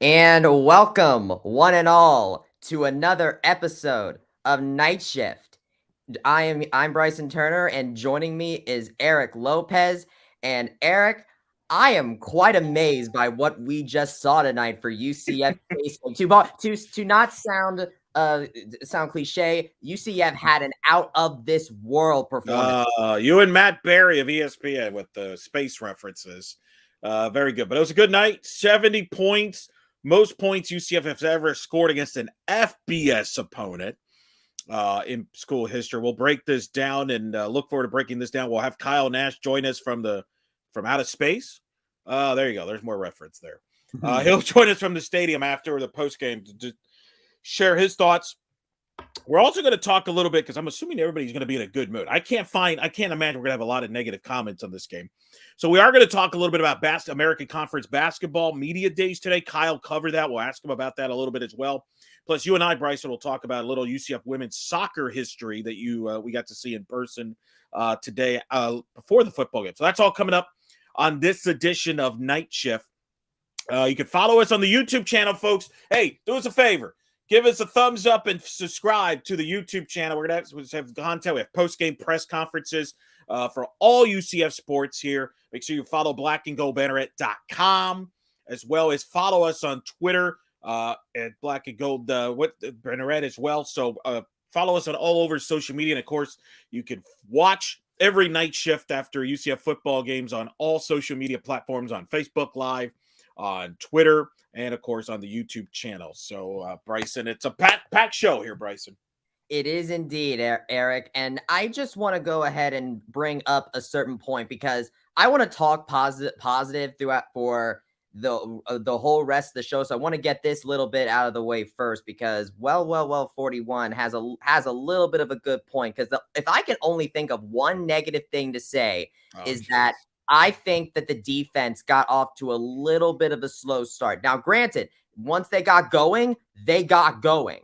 And welcome, one and all, to another episode of Night Shift. I'm Bryson Turner, and joining me is Eric Lopez. And Eric, I am quite amazed by what we just saw tonight for UCF baseball. To not sound cliche, UCF had an out of this world performance. You and Matt Berry of ESPN with the space references. Very good. But it was a good night. 70 points. Most points UCF has ever scored against an FBS opponent in school history. We'll break this down and look forward to breaking this down. We'll have Kyle Nash join us from outer space. There you go. There's more reference there. He'll join us from the stadium after the post game to share his thoughts. We're also going to talk a little bit because I'm assuming everybody's going to be in a good mood. I can't imagine we're going to have a lot of negative comments on this game. So we are going to talk a little bit about American Conference basketball media days today. Kyle covered that. We'll ask him about that a little bit as well. Plus, you and I, Bryson, will talk about a little UCF women's soccer history that we got to see in person today before the football game. So that's all coming up on this edition of Night Shift. You can follow us on the YouTube channel, folks. Hey, do us a favor. Give us a thumbs up and subscribe to the YouTube channel. We're going to have content. We have post-game press conferences for all UCF sports here. Make sure you follow blackandgoldbanneret.com, as well as follow us on Twitter at Black and Gold Banneret as well. So follow us on all over social media. And, of course, you can watch every Night Shift after UCF football games on all social media platforms, on Facebook Live, on Twitter, and, of course, on the YouTube channel. So, Bryson, it's a packed show here, Bryson. It is indeed, Eric. And I just want to go ahead and bring up a certain point because I want to talk positive throughout for the whole rest of the show. So I want to get this little bit out of the way first because 41 has a little bit of a good point. Because if I can only think of one negative thing to say that I think that the defense got off to a little bit of a slow start. Now, granted, once they got going, they got going.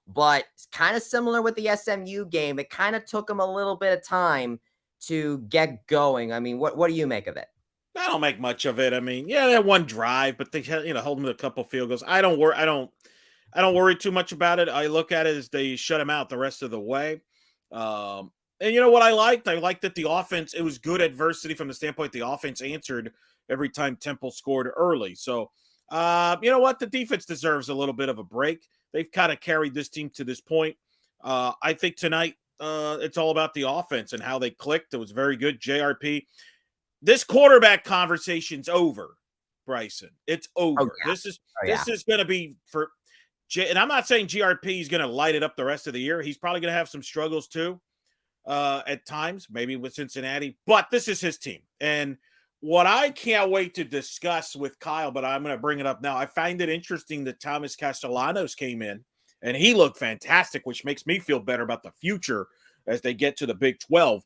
But it's kind of similar with the SMU game. It kind of took them a little bit of time to get going. I mean, what do you make of it? I don't make much of it. I mean, yeah, that one drive, but they hold them to a couple field goals. I don't worry too much about it. I look at it as they shut them out the rest of the way. And you know what I liked? I liked that the offense, it was good adversity from the standpoint the offense answered every time Temple scored early. So, you know what? The defense deserves a little bit of a break. They've kind of carried this team to this point. I think tonight it's all about the offense and how they clicked. It was very good. JRP. This quarterback conversation's over, Bryson. It's over. Oh, yeah. This is going to be for and I'm not saying GRP is going to light it up the rest of the year. He's probably going to have some struggles too. At times, maybe with Cincinnati, but this is his team. And what I can't wait to discuss with Kyle, but I'm going to bring it up now. I find it interesting that Thomas Castellanos came in and he looked fantastic, which makes me feel better about the future as they get to the Big 12.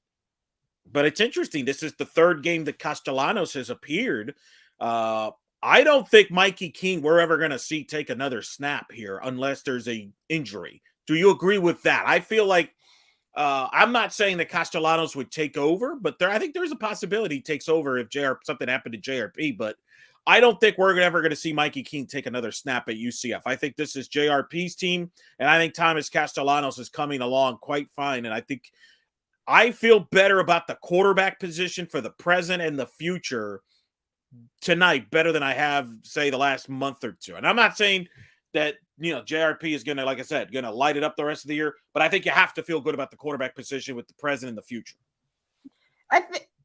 But it's interesting. This is the third game that Castellanos has appeared. I don't think Mikey King we're ever going to see take another snap here unless there's a injury. Do you agree with that? I feel like I'm not saying that Castellanos would take over, but I think there's a possibility he takes over if something happened to JRP. But I don't think we're ever going to see Mikey King take another snap at UCF. I think this is JRP's team, and I think Thomas Castellanos is coming along quite fine. And I feel better about the quarterback position for the present and the future tonight better than I have, say, the last month or two. And I'm not saying that JRP is going to, like I said, going to light it up the rest of the year. But I think you have to feel good about the quarterback position with the present and the future.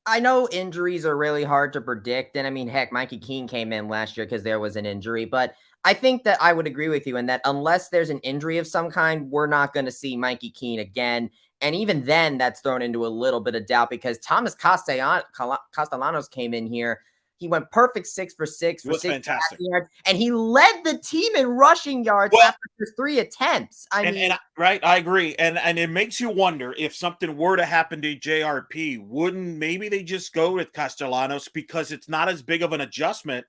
I know injuries are really hard to predict. And I mean, heck, Mikey King came in last year because there was an injury. But I think that I would agree with you in that unless there's an injury of some kind, we're not going to see Mikey King again. And even then, that's thrown into a little bit of doubt because Thomas Castellanos came in here. He went perfect 6 for 6 for 6 fantastic yards, and he led the team in rushing yards after his 3 attempts. I agree. And it makes you wonder if something were to happen to JRP, wouldn't maybe they just go with Castellanos because it's not as big of an adjustment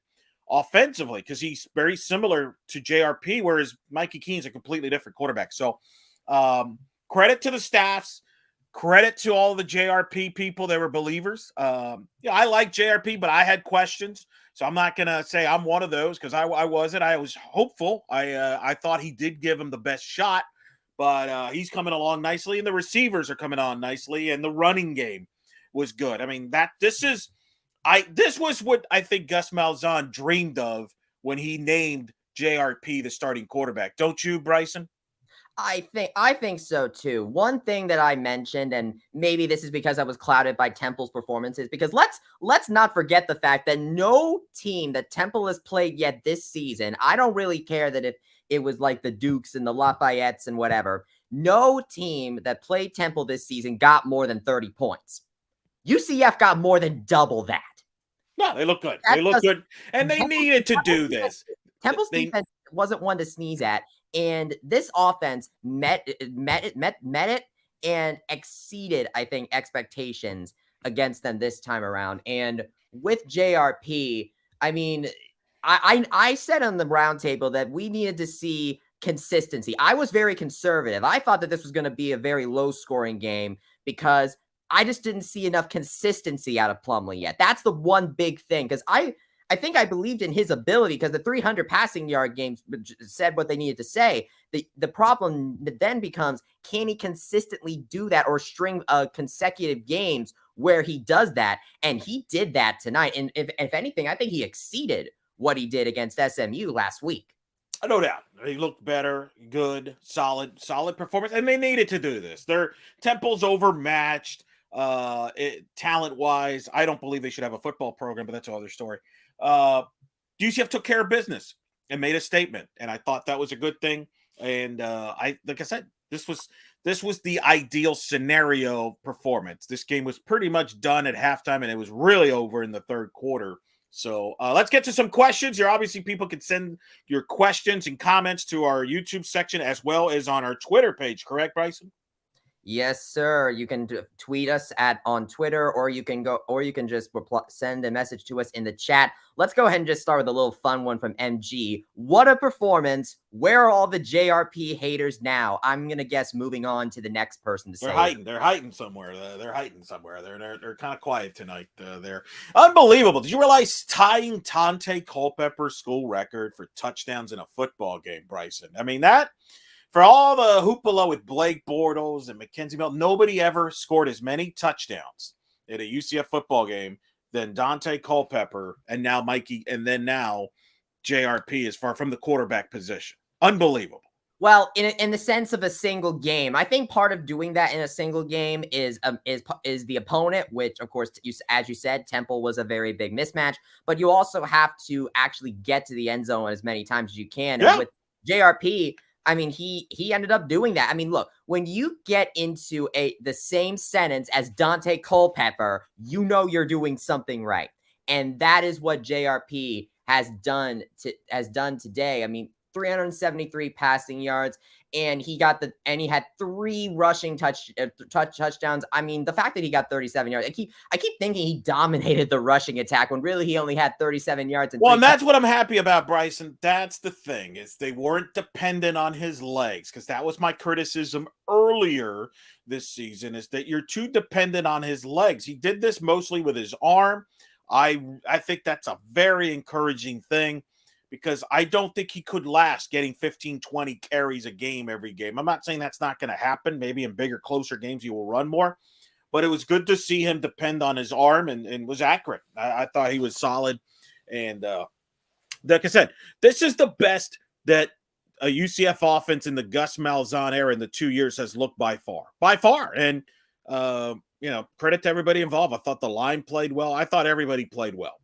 offensively because he's very similar to JRP, whereas Mikey Keen's a completely different quarterback. So credit to the staffs. Credit to all the JRP people that were believers. I like JRP, but I had questions. So I'm not going to say I'm one of those because I wasn't. I was hopeful. I thought he did give him the best shot, but he's coming along nicely, and the receivers are coming on nicely, and the running game was good. I mean, this was what I think Gus Malzahn dreamed of when he named JRP the starting quarterback. Don't you, Bryson? I think so too. One thing that I mentioned, and maybe this is because I was clouded by Temple's performances, because let's not forget the fact that no team that Temple has played yet this season, I don't really care that if it was like the Dukes and the Lafayettes and whatever, no team that played Temple this season got more than 30 points. UCF got more than double that. No, they look good. They look good, and they needed to do this. Temple's defense wasn't one to sneeze at. And this offense met it and exceeded, I think, expectations against them this time around. And with JRP, I mean, I said on the roundtable that we needed to see consistency. I was very conservative. I thought that this was going to be a very low-scoring game because I just didn't see enough consistency out of Plumlee yet. That's the one big thing, because I think I believed in his ability, because the 300 passing yard games said what they needed to say. The problem then becomes, can he consistently do that or string consecutive games where he does that? And he did that tonight. And if anything, I think he exceeded what he did against SMU last week. No doubt. He looked better, good, solid performance. And they needed to do this. Their Temple's overmatched talent-wise. I don't believe they should have a football program, but that's another story. UCF took care of business and made a statement, and I thought that was a good thing. And like I said, this was the ideal scenario performance. This game was pretty much done at halftime, and it was really over in the third quarter. So let's get to some questions here. Obviously, people can send your questions and comments to our YouTube section as well as on our Twitter page. Correct, Bryson? Yes, sir. You can tweet us on Twitter, or you can just send a message to us in the chat. Let's go ahead and just start with a little fun one from MG. What a performance. Where are all the JRP haters now? I'm going to guess moving on to the next person to say. They're hiding somewhere. They're hiding somewhere. They're kind of quiet tonight. They're unbelievable. Did you realize tying Dante Culpepper's school record for touchdowns in a football game, Bryson? I mean, that... For all the hoopla with Blake Bortles and Mackenzie Milton, nobody ever scored as many touchdowns in a UCF football game than Dante Culpepper, and now Mikey, and then now JRP is far from the quarterback position. Unbelievable. Well, in the sense of a single game, I think part of doing that in a single game is the opponent, which, of course, as you said, Temple was a very big mismatch, but you also have to actually get to the end zone as many times as you can. Yeah. And with JRP, I mean, he ended up doing that. I mean, look, when you get into the same sentence as Dante Culpepper, you know you're doing something right. And that is what JRP has done today. I mean, 373 passing yards, and he had 3 rushing touchdowns. I mean, the fact that he got 37 yards, I keep thinking he dominated the rushing attack when really he only had 37 yards. And that's what I'm happy about, Bryson. That's the thing, is they weren't dependent on his legs, because that was my criticism earlier this season, is that you're too dependent on his legs. He did this mostly with his arm. I think that's a very encouraging thing, because I don't think he could last getting 15, 20 carries a game every game. I'm not saying that's not going to happen. Maybe in bigger, closer games he will run more. But it was good to see him depend on his arm and was accurate. I thought he was solid. And like I said, this is the best that a UCF offense in the Gus Malzahn era in the 2 years has looked by far. By far. And, credit to everybody involved. I thought the line played well. I thought everybody played well.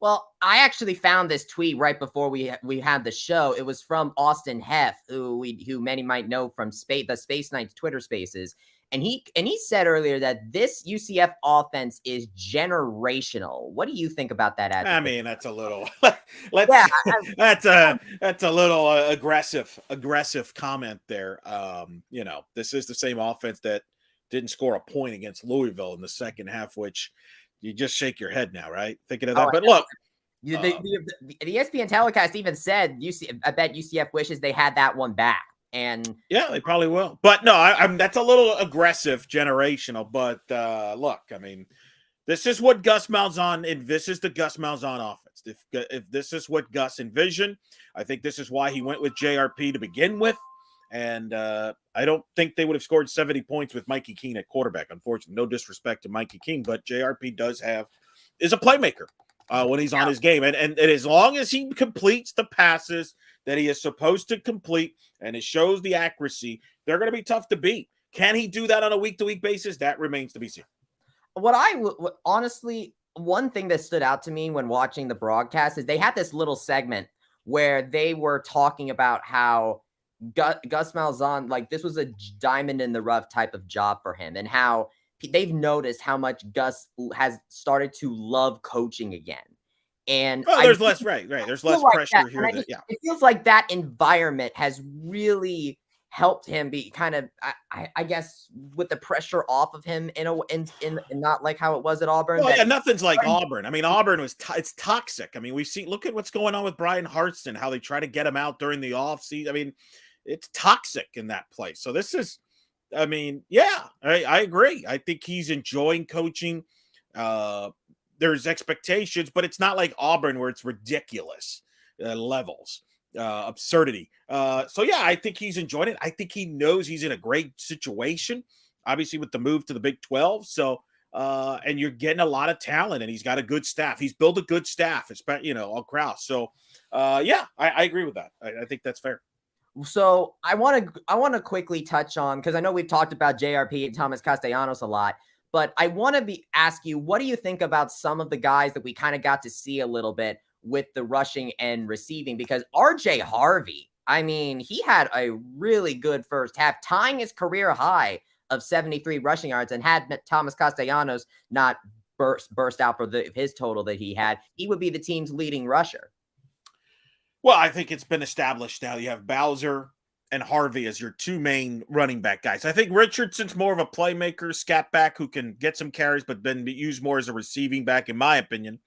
Well, I actually found this tweet right before we had the show. It was from Austin Heff, who many might know from the Space Nights Twitter Spaces, and he said earlier that this UCF offense is generational. What do you think about that? I mean, that's a little that's a little aggressive comment there. This is the same offense that didn't score a point against Louisville in the second half, which you just shake your head now, right? Thinking of that. But look, the ESPN telecast even said I bet UCF wishes they had that one back. And yeah, they probably will. But no, I'm that's a little aggressive, generational. But look, I mean, This is what Gus Malzahn, and this is the Gus Malzahn offense. If this is what Gus envisioned, I think this is why he went with JRP to begin with. And I don't think they would have scored 70 points with Mikey Keene at quarterback, unfortunately. No disrespect to Mikey Keene, but JRP is a playmaker when he's on his game. And as long as he completes the passes that he is supposed to complete and it shows the accuracy, they're going to be tough to beat. Can he do that on a week-to-week basis? That remains to be seen. Honestly, one thing that stood out to me when watching the broadcast is they had this little segment where they were talking about how Gus Malzahn, like, this was a diamond in the rough type of job for him, and how they've noticed how much Gus has started to love coaching again. And there's less There's less pressure here. It feels like that environment has really helped him be kind of, I guess, with the pressure off of him in not like how it was at Auburn. Well, nothing's like Auburn. I mean, Auburn was it's toxic. I mean, look at what's going on with Brian Hartson, how they try to get him out during the offseason. I mean, it's toxic in that place. So this is, I mean, yeah, I agree. I think he's enjoying coaching. There's expectations, but it's not like Auburn where it's ridiculous levels. Absurdity. So yeah, I think he's enjoying it. I think he knows he's in a great situation, obviously with the move to the Big 12. So and you're getting a lot of talent, and he's got a good staff. He's built a good staff, especially all Kraus. So yeah, I agree with that. I think that's fair. So I want to quickly touch on, because I know we've talked about JRP and Thomas Castellanos a lot, but I want to ask you, what do you think about some of the guys that we kind of got to see a little bit with the rushing and receiving? Because RJ Harvey, I mean, he had a really good first half, tying his career high of 73 rushing yards, and had Thomas Castellanos not burst out for his total that he had, he would be the team's leading rusher. Well, I think it's been established now. You have Bowser and Harvey as your two main running back guys. I think Richardson's more of a playmaker, scat back who can get some carries, but then be used more as a receiving back, in my opinion,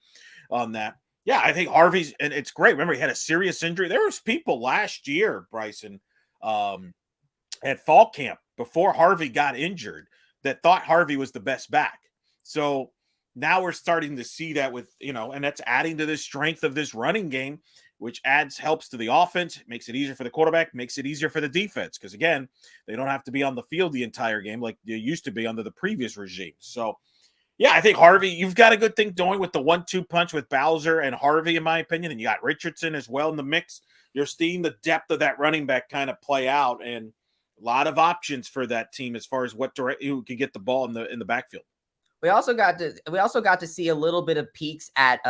on that. Yeah, I think Harvey's, and it's great. Remember, he had a serious injury. There was people last year, Bryson, at fall camp before Harvey got injured that thought Harvey was the best back. So now we're starting to see that with, and that's adding to the strength of this running game, which helps to the offense, makes it easier for the quarterback, makes it easier for the defense. Because again, they don't have to be on the field the entire game like they used to be under the previous regime. So yeah, I think Harvey, you've got a good thing going with the 1-2 punch with Bowser and Harvey, in my opinion, and you got Richardson as well in the mix. You're seeing the depth of that running back kind of play out, and a lot of options for that team as far as who can get the ball in the backfield. We also got to see a little bit of peaks at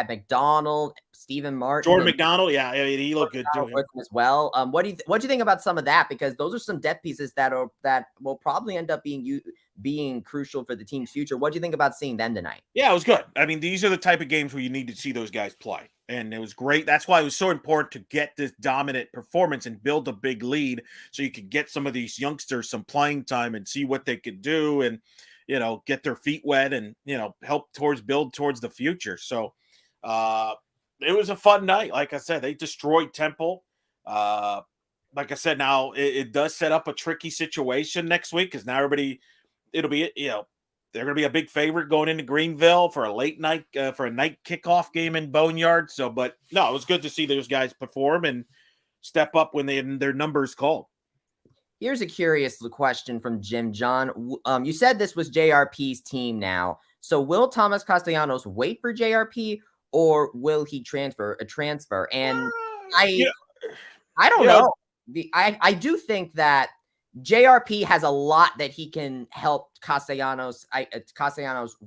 McDonald, Stephen Martin, Jordan McDonald. Yeah, he looked good too as well. What do you think about some of that? Because those are some depth pieces that will probably end up being crucial for the team's future. What do you think about seeing them tonight? Yeah, it was good. I mean, these are the type of games where you need to see those guys play, and it was great. That's why it was so important to get this dominant performance and build a big lead, so you could get some of these youngsters some playing time and see what they could do, and get their feet wet and, help build towards the future. So it was a fun night. Like I said, they destroyed Temple. Like I said, now it does set up a tricky situation next week, because now it'll be, they're going to be a big favorite going into Greenville for a late night, for a night kickoff game in Boneyard. So, but no, it was good to see those guys perform and step up when their numbers called. Here's a curious question from Jim John. You said this was JRP's team now. So will Thomas Castellanos wait for JRP, or will he transfer? And I don't know. I do think that JRP has a lot that he can help Castellanos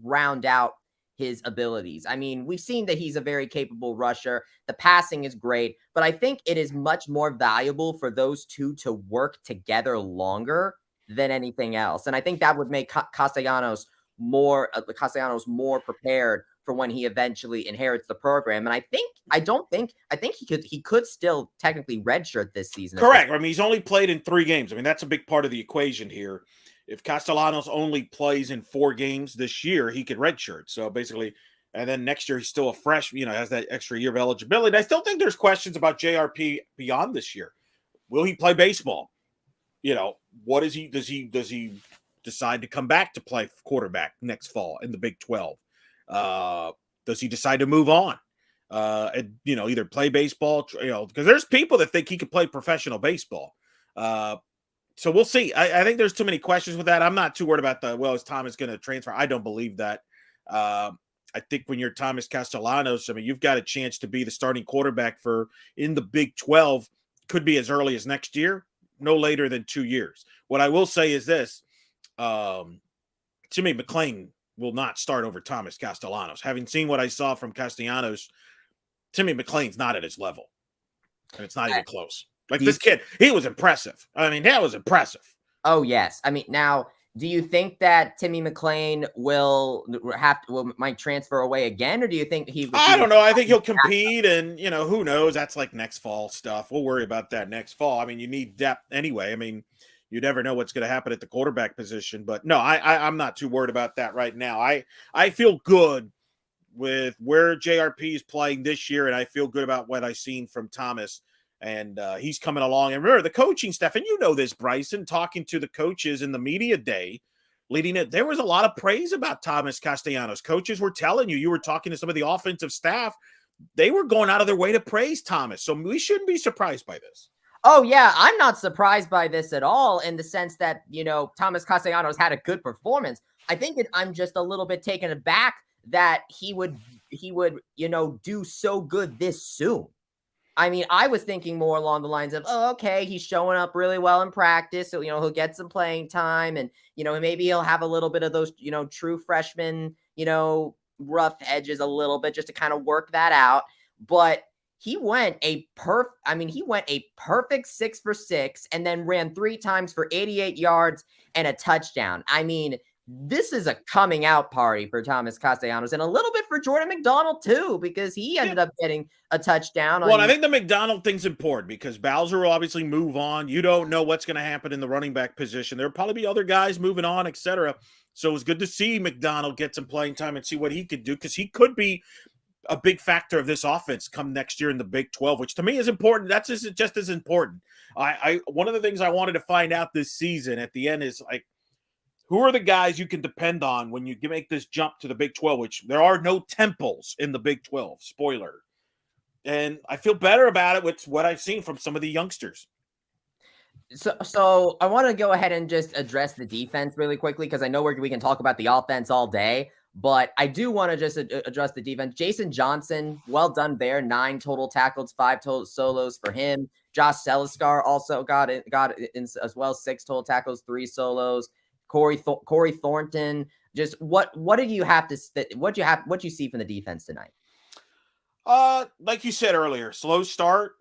round out his abilities. I mean, we've seen that he's a very capable rusher. The passing is great, but I think it is much more valuable for those two to work together longer than anything else. And I think that would make Castellanos more prepared for when he eventually inherits the program. And I think he could still technically redshirt this season. Correct. I mean, he's only played in 3 games. I mean, that's a big part of the equation here. If Castellanos only plays in 4 games this year, he could redshirt. So basically, and then next year he's still a freshman, has that extra year of eligibility. And I still think there's questions about JRP beyond this year. Will he play baseball? What is he? Does he decide to come back to play quarterback next fall in the Big 12? Does he decide to move on? And, either play baseball, because there's people that think he could play professional baseball. So we'll see. I think there's too many questions with that. I'm not too worried about is Thomas going to transfer? I don't believe that. I think when you're Thomas Castellanos, I mean, you've got a chance to be the starting quarterback in the Big 12, could be as early as next year, no later than 2 years. What I will say is this, Timmy McClain will not start over Thomas Castellanos. Having seen what I saw from Castellanos, Timmy McClain's not at his level, and it's not even close. Like this kid, he was impressive. I mean, that was impressive. Oh, yes. I mean, now, do you think that Timmy McClain might transfer away again, or do you think I don't know. I think he'll compete, and who knows? That's like next fall stuff. We'll worry about that next fall. I mean, you need depth anyway. I mean, you never know what's going to happen at the quarterback position, but no, I'm not too worried about that right now. I feel good with where JRP is playing this year, and I feel good about what I've seen from Thomas. And he's coming along. And remember, the coaching staff, and this, Bryson, talking to the coaches in the media day leading it, there was a lot of praise about Thomas Castellanos. Coaches were telling you were talking to some of the offensive staff. They were going out of their way to praise Thomas. So we shouldn't be surprised by this. Oh, yeah, I'm not surprised by this at all in the sense that, Thomas Castellanos had a good performance. I think I'm just a little bit taken aback that he would, do so good this soon. I mean, I was thinking more along the lines of, oh, okay, he's showing up really well in practice. So, he'll get some playing time and, maybe he'll have a little bit of those, true freshman, rough edges a little bit just to kind of work that out. But he went a perfect 6 for 6 and then ran 3 times for 88 yards and a touchdown. I mean, this is a coming out party for Thomas Castellanos and a little bit for Jordan McDonald too, because he ended up getting a touchdown. Well, I think the McDonald thing's important because Bowser will obviously move on. You don't know what's going to happen in the running back position. There'll probably be other guys moving on, etc. So it was good to see McDonald get some playing time and see what he could do, because he could be a big factor of this offense come next year in the Big 12, which to me is important. That's just as important. One of the things I wanted to find out this season at the end is, like, who are the guys you can depend on when you make this jump to the Big 12, which there are no Temples in the Big 12, spoiler. And I feel better about it with what I've seen from some of the youngsters. So I want to go ahead and just address the defense really quickly, because I know we can talk about the offense all day, but I do want to just address the defense. Jason Johnson, well done there. 9 total tackles, 5 total solos for him. Josh Seliscar also got in as well, 6 total tackles, 3 solos. Corey Thornton. Just what did you have to what you see from the defense tonight? Like you said earlier, slow start.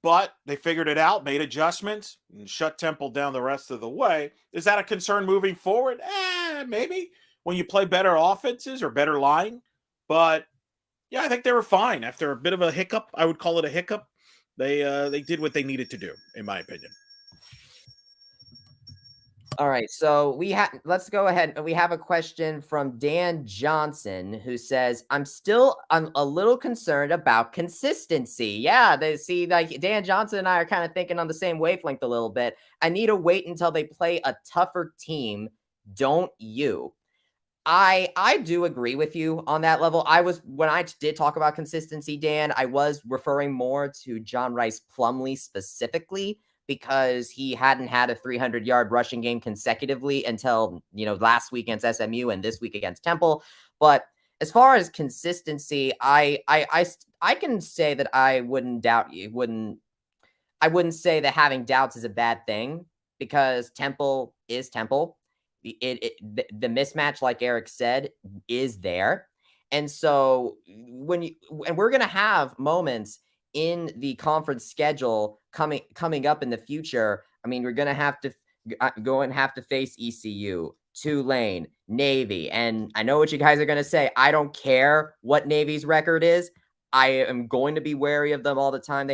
But they figured it out, made adjustments, and shut Temple down the rest of the way. Is that a concern moving forward? Maybe when you play better offenses or better line. But yeah, I think they were fine after a bit of a hiccup. I would call it a hiccup. They did what they needed to do, in my opinion. All right, so let's go ahead. We have a question from Dan Johnson, who says, I'm a little concerned about consistency. Yeah, like Dan Johnson and I are kind of thinking on the same wavelength a little bit. I need to wait until they play a tougher team. Don't you? I do agree with you on that level. When I did talk about consistency, Dan, I was referring more to John Rice Plumlee specifically, because he hadn't had a 300-yard rushing game consecutively until, last week against SMU and this week against Temple. But as far as consistency, I can say that I wouldn't doubt you. I wouldn't say that having doubts is a bad thing, because Temple is Temple. The mismatch, like Eric said, is there. And so we're going to have moments in the conference schedule coming up in the future. I mean, we're going to have to face ECU, Tulane, Navy. And I know what you guys are going to say. I don't care what Navy's record is. I am going to be wary of them all the time.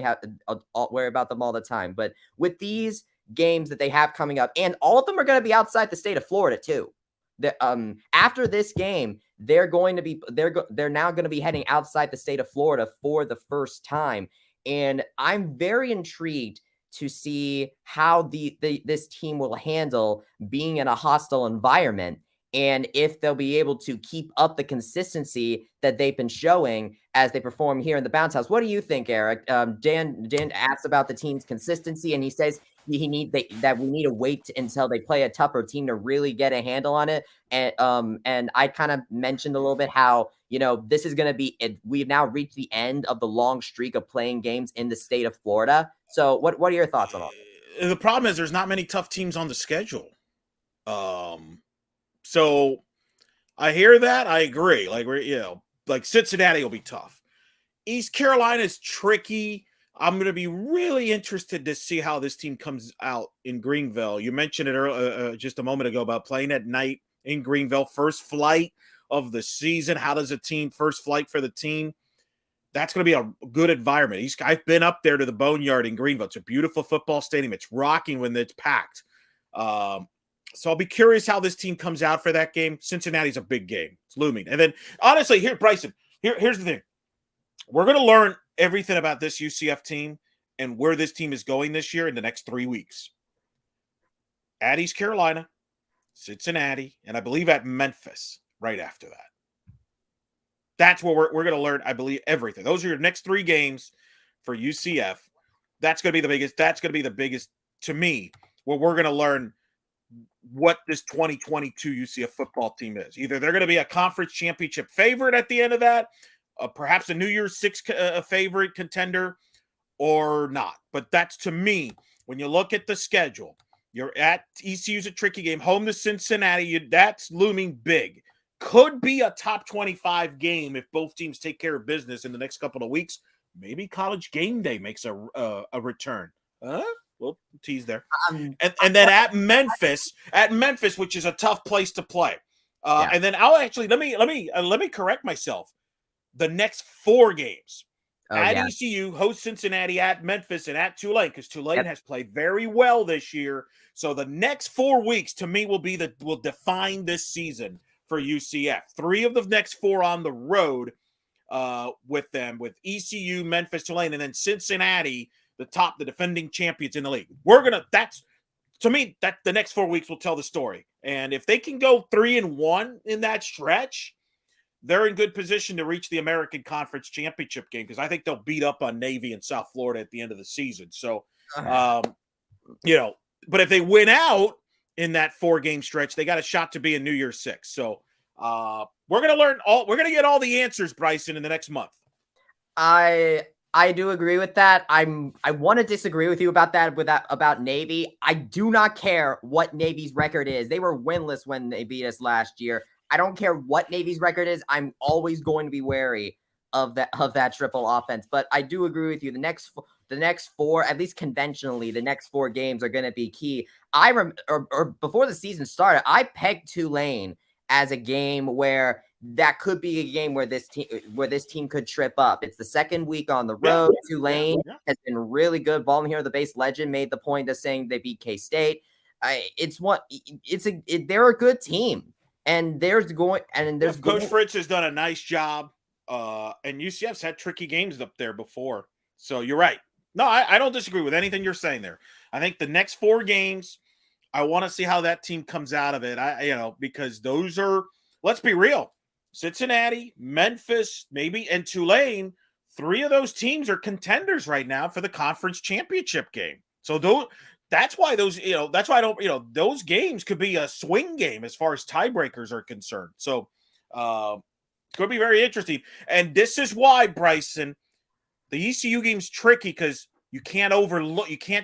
I'll worry about them all the time. But with these games that they have coming up, and all of them are going to be outside the state of Florida too. After this game, they're now going to be heading outside the state of Florida for the first time. And I'm very intrigued to see how this team will handle being in a hostile environment. and if they'll be able to keep up the consistency that they've been showing as they perform here in the bounce house. What do you think, Eric? Dan asked about the team's consistency, and he says that we need to wait until they play a tougher team to really get a handle on it. And I kind of mentioned a little bit how, this is going to be it. We've now reached the end of the long streak of playing games in the state of Florida. So what are your thoughts on all this? The problem is there's not many tough teams on the schedule. So I hear that. I agree. Like Cincinnati will be tough. East Carolina is tricky. I'm going to be really interested to see how this team comes out in Greenville. You mentioned it earlier, just a moment ago about playing at night in Greenville. First flight of the season. How does first flight for the team? That's going to be a good environment. I've been up there to the Boneyard in Greenville. It's a beautiful football stadium. It's rocking when it's packed. So I'll be curious how this team comes out for that game. Cincinnati's a big game. It's looming. And then, honestly, Bryson, here's the thing. We're going to learn everything about this UCF team and where this team is going this year in the next 3 weeks. At East Carolina, Cincinnati, and I believe at Memphis right after that. That's where we're going to learn, I believe, everything. Those are your next 3 games for UCF. That's going to be the biggest. That's going to be the biggest, to me, where we're going to learn what this 2022 UCF football team is. Either they're going to be a conference championship favorite at the end of that, perhaps a New Year's Six favorite contender, or not. But that's, to me, when you look at the schedule, you're at ECU's a tricky game, home to Cincinnati. That's looming big. Could be a top 25 game if both teams take care of business in the next couple of weeks. Maybe College Game Day makes a return. We'll tease there. And then at Memphis, which is a tough place to play. And then I'll actually let me correct myself. The next 4 games at ECU, host Cincinnati, at Memphis, and at Tulane, because Tulane has played very well this year. So the next 4 weeks to me will define this season for UCF. 3 of the next 4 on the road with ECU, Memphis, Tulane, and then Cincinnati, the defending champions in the league. To me, that the next 4 weeks will tell the story. And if they can go 3-1 in that stretch, they're in good position to reach the American Conference Championship game, because I think they'll beat up on Navy and South Florida at the end of the season. So, but if they win out in that 4-game stretch, they got a shot to be in New Year's Six. So we're going to get all the answers, Bryson, in the next month. I do agree with that. I want to disagree with you about that, about Navy. I do not care what Navy's record is. They were winless when they beat us last year. I don't care what Navy's record is. I'm always going to be wary of that triple offense. But I do agree with you. The next 4, at least conventionally, the next 4 games are going to be key. Before the season started, I pegged Tulane as a game where that could be a game where this team could trip up. It's the 2nd week on the road. Tulane has been really good. Volunteer the Base legend made the point of saying they beat K-State. They're a good team. And Coach Fritz has done a nice job. And UCF's had tricky games up there before. So you're right. No, I don't disagree with anything you're saying there. I think the next 4 games, I want to see how that team comes out of it. Because those are, let's be real, Cincinnati, Memphis, maybe, and Tulane, 3 of those teams are contenders right now for the conference championship game. So that's why those games could be a swing game as far as tiebreakers are concerned. So it's going to be very interesting. And this is why, Bryson, the ECU game's tricky, because you can't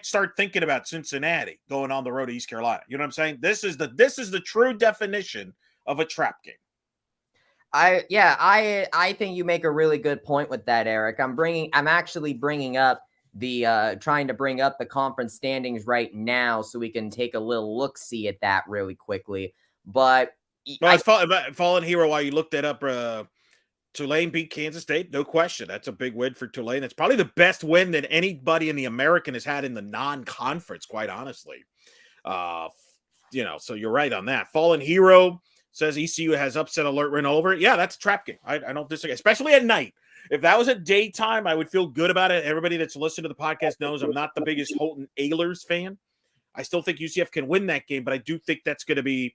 start thinking about Cincinnati going on the road to East Carolina. You know what I'm saying? This is the true definition of a trap game. I think you make a really good point with that, Eric. I'm actually bringing up trying to bring up the conference standings right now so we can take a little look-see at that really quickly. But fallen hero while you looked that up. Tulane beat Kansas State, no question. That's a big win for Tulane. That's probably the best win that anybody in the American has had in the non-conference, quite honestly. So you're right on that. Fallen hero says ECU has upset alert run over. Yeah, that's a trap game. I don't disagree, especially at night. If that was at daytime, I would feel good about it. Everybody that's listened to the podcast knows I'm not the biggest Holton Ahlers fan. I still think UCF can win that game, but I do think that's going to be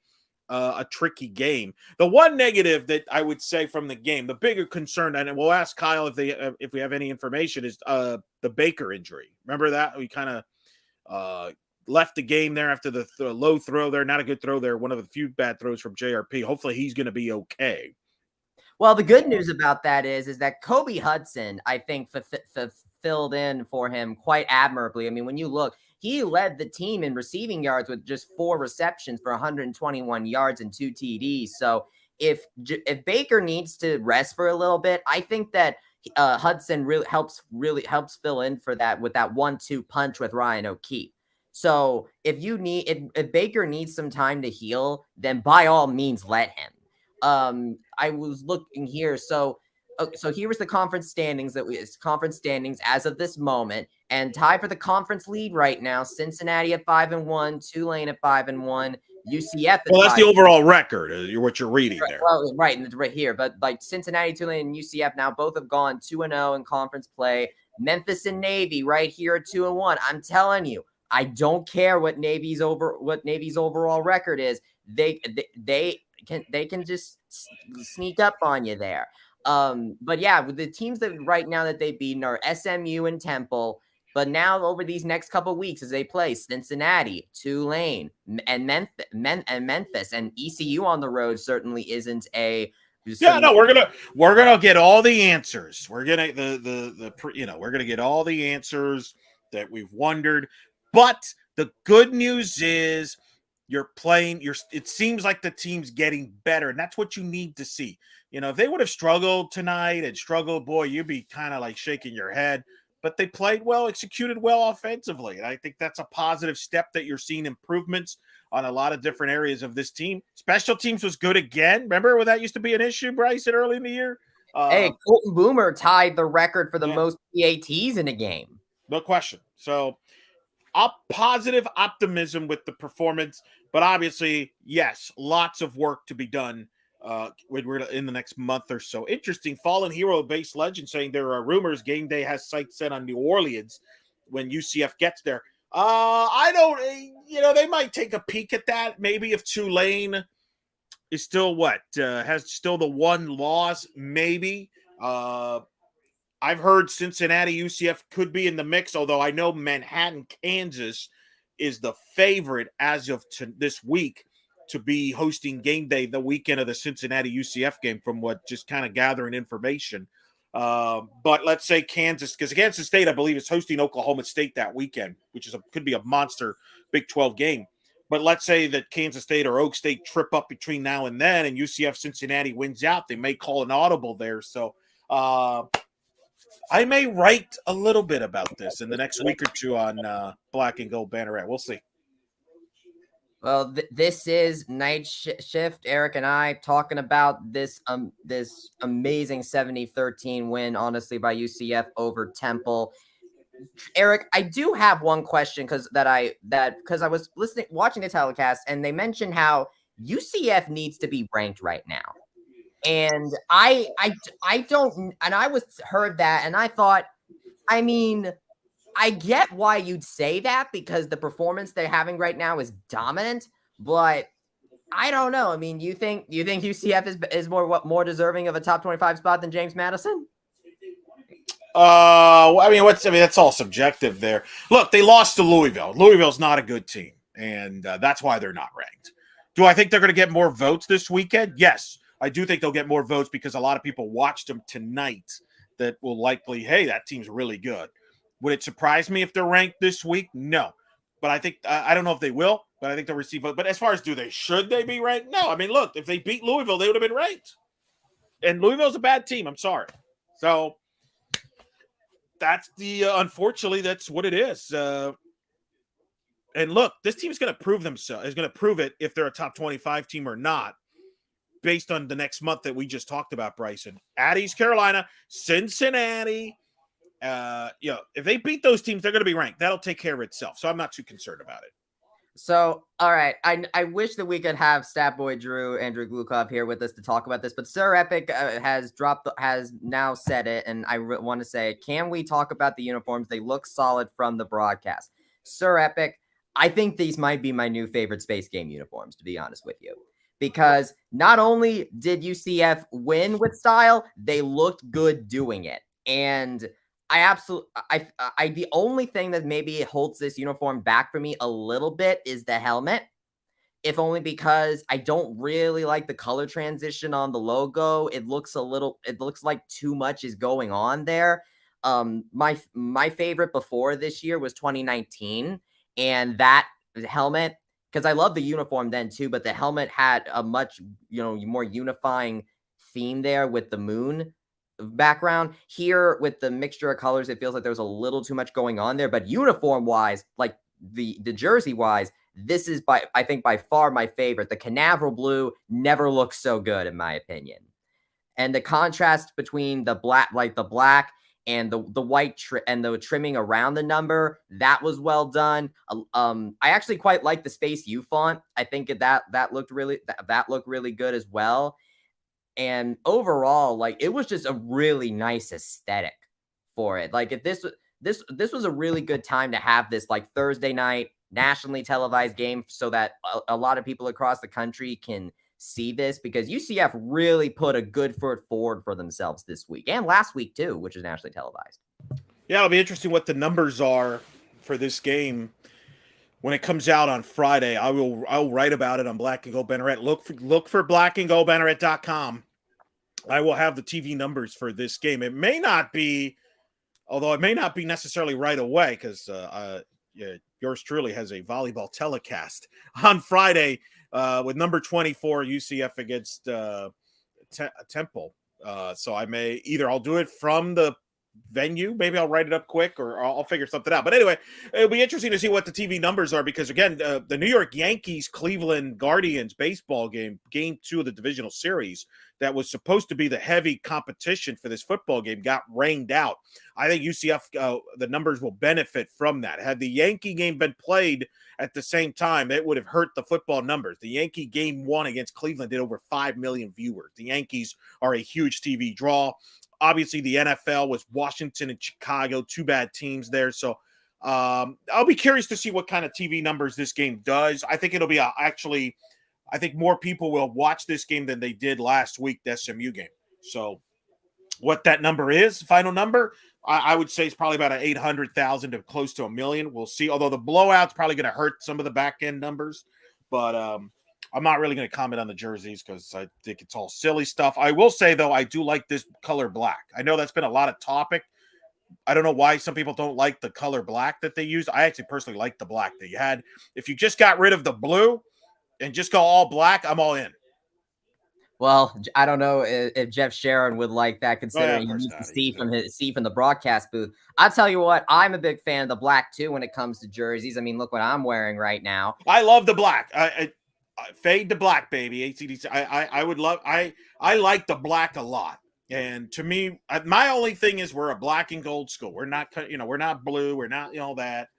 a tricky game. The one negative that I would say from the game, the bigger concern, and we'll ask Kyle if we have any information, is the Baker injury. Remember that we kind of left the game there after the low throw there. Not a good throw there. One of the few bad throws from JRP. Hopefully he's going to be okay. Well, the good news about that is that Kobe Hudson, I think, filled in for him quite admirably. I mean, when you look, he led the team in receiving yards with just 4 receptions for 121 yards and 2 TDs. So if Baker needs to rest for a little bit, I think that Hudson really helps fill in for that with that 1-2 punch with Ryan O'Keefe. So if Baker needs some time to heal, then by all means let him. I was looking here. So here was the conference standings as of this moment, and tied for the conference lead right now. Cincinnati at 5-1, Tulane at 5-1, UCF. Well, that's the overall record. What you're reading there. Well, right here, but like Cincinnati, Tulane, and UCF now both have gone 2-0 in conference play. Memphis and Navy right here at 2-1. I'm telling you, I don't care what Navy's overall record is. They can just sneak up on you there. But yeah, with the teams that right now that they've beaten are SMU and Temple. But now over these next couple of weeks as they play Cincinnati, Tulane, and Memphis, and ECU on the road certainly isn't a. We're gonna get all the answers. We're gonna we're gonna get all the answers that we've wondered. But the good news is it seems like the team's getting better, and that's what you need to see. If they would have struggled tonight boy, you'd be kind of like shaking your head. But they played well, executed well offensively. And I think that's a positive step that you're seeing improvements on a lot of different areas of this team. Special teams was good again. Remember when that used to be an issue, Bryson, early in the year? Hey, Colton Boomer tied the record for the most PATs in a game. No question. So positive optimism with the performance. But obviously, yes, lots of work to be done we're in the next month or so. Interesting. Fallen Hero base legend saying there are rumors game day has sights set on New Orleans when UCF gets there. I don't, they might take a peek at that. Maybe if Tulane is still has still the one loss, maybe. I've heard Cincinnati, UCF could be in the mix, although I know Manhattan, Kansas is the favorite as of this week to be hosting game day the weekend of the Cincinnati UCF game, from what just kind of gathering information. But let's say Kansas, because Kansas State, I believe, is hosting Oklahoma State that weekend, which could be a monster Big 12 game. But let's say that Kansas State or Oak State trip up between now and then, and UCF Cincinnati wins out. They may call an audible there. So I may write a little bit about this in the next week or two on Black and Gold Banneret. We'll see. Well, this is Night Shift. Eric and I talking about this amazing 70-13 win, honestly, by UCF over Temple. Eric, I do have one question because I was watching the telecast, and they mentioned how UCF needs to be ranked right now, and I don't, and I heard that, and I thought, I mean, I get why you'd say that because the performance they're having right now is dominant, but I don't know. I mean, you think UCF is more deserving of a top 25 spot than James Madison? That's all subjective there. Look, they lost to Louisville. Louisville's not a good team, and that's why they're not ranked. Do I think they're going to get more votes this weekend? Yes, I do think they'll get more votes because a lot of people watched them tonight that will likely, hey, that team's really good. Would it surprise me if they're ranked this week? No. But I think, I don't know if they will, but I think they'll receive votes. But as far as should they be ranked? No. I mean, look, if they beat Louisville, they would have been ranked. And Louisville's a bad team. I'm sorry. So that's unfortunately, that's what it is. And look, this team's going to prove themselves, is going to prove it if they're a top 25 team or not, based on the next month that we just talked about, Bryson. At East Carolina, Cincinnati. If they beat those teams, they're going to be ranked. That'll take care of itself. So I'm not too concerned about it. So, all right. I wish that we could have Stat Boy Drew, Andrew Glukov here with us to talk about this, but Sir Epic has now said it. And I want to say, can we talk about the uniforms? They look solid from the broadcast. Sir Epic, I think these might be my new favorite Space Game uniforms, to be honest with you. because not only did UCF win with style, they looked good doing it. And the only thing that maybe holds this uniform back for me a little bit is the helmet. If only because I don't really like the color transition on the logo. It looks like too much is going on there. My favorite before this year was 2019, and that helmet, because I love the uniform then too, but the helmet had a much, more unifying theme there with the moon background. Here with the mixture of colors, it feels like there's a little too much going on there, but uniform wise, like the jersey wise, this is I think by far my favorite. The Canaveral blue never looks so good in my opinion. And the contrast between the black and the white and the trimming around the number, that was well done. I actually quite like the Space U font. I think that looked really good as well. And overall, like, it was just a really nice aesthetic for it. Like, if this was a really good time to have this like Thursday night nationally televised game so that a lot of people across the country can see this, because UCF really put a good foot forward for themselves this week and last week too, which is nationally televised. Yeah, it'll be interesting what the numbers are for this game when it comes out on Friday. I'll write about it on Black and Gold Banneret. Look for blackandgoldbanneret.com. I will have the TV numbers for this game. It may not be necessarily right away, because yours truly has a volleyball telecast on Friday with number 24 UCF against Temple. So I'll do it from the venue. Maybe I'll write it up quick, or I'll figure something out. But anyway, it'll be interesting to see what the TV numbers are, because again, the New York Yankees Cleveland Guardians baseball game 2 of the divisional series that was supposed to be the heavy competition for this football game got rained out. I think UCF, the numbers will benefit from that. Had the Yankee game been played at the same time, it would have hurt the football numbers. The Yankee game 1 against Cleveland did over 5 million viewers. The Yankees are a huge TV draw. Obviously, the NFL was Washington and Chicago, 2 bad teams there. So I'll be curious to see what kind of TV numbers this game does. I think it'll be I think more people will watch this game than they did last week, the SMU game. So what that number is, final number, I would say it's probably about 800,000 to close to 1 million. We'll see. Although the blowout's probably going to hurt some of the back end numbers, but I'm not really going to comment on the jerseys because I think it's all silly stuff. I will say, though, I do like this color black. I know that's been a lot of topic. I don't know why some people don't like the color black that they used. I actually personally like the black that you had. If you just got rid of the blue and just go all black, I'm all in. Well, I don't know if Jeff Sharon would like that, considering he needs to see from the broadcast booth. I'll tell you what, I'm a big fan of the black too when it comes to jerseys. I mean, look what I'm wearing right now. I love the black. I fade to black, baby. ACDC. I like the black a lot. And to me, my only thing is we're a black and gold school. We're not, we're not blue. We're not, that.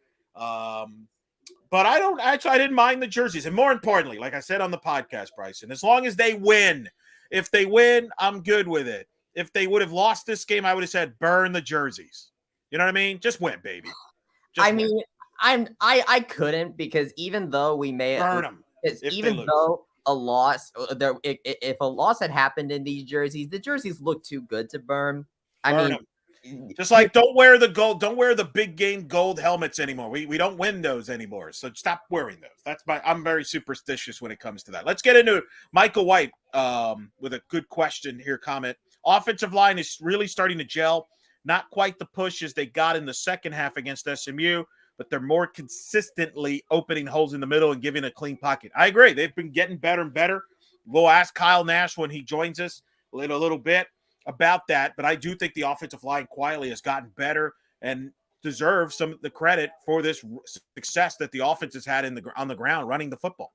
But I didn't mind the jerseys. And more importantly, like I said on the podcast, Bryson, as long as they win, if they win, I'm good with it. If they would have lost this game, I would have said, burn the jerseys. You know what I mean? Just win, baby. I couldn't, because even though we may burn them. Even though a loss, if a loss had happened in these jerseys, the jerseys look too good to burn. Burn them. Just like don't wear the big game gold helmets anymore. We don't win those anymore. So stop wearing those. I'm very superstitious when it comes to that. Let's get into Michael White with a good question here, comment. Offensive line is really starting to gel. Not quite the push as they got in the second half against SMU, but they're more consistently opening holes in the middle and giving a clean pocket. I agree. They've been getting better and better. We'll ask Kyle Nash when he joins us a little bit about that, but I do think the offensive line quietly has gotten better and deserves some of the credit for this success that the offense has had on the ground running the football.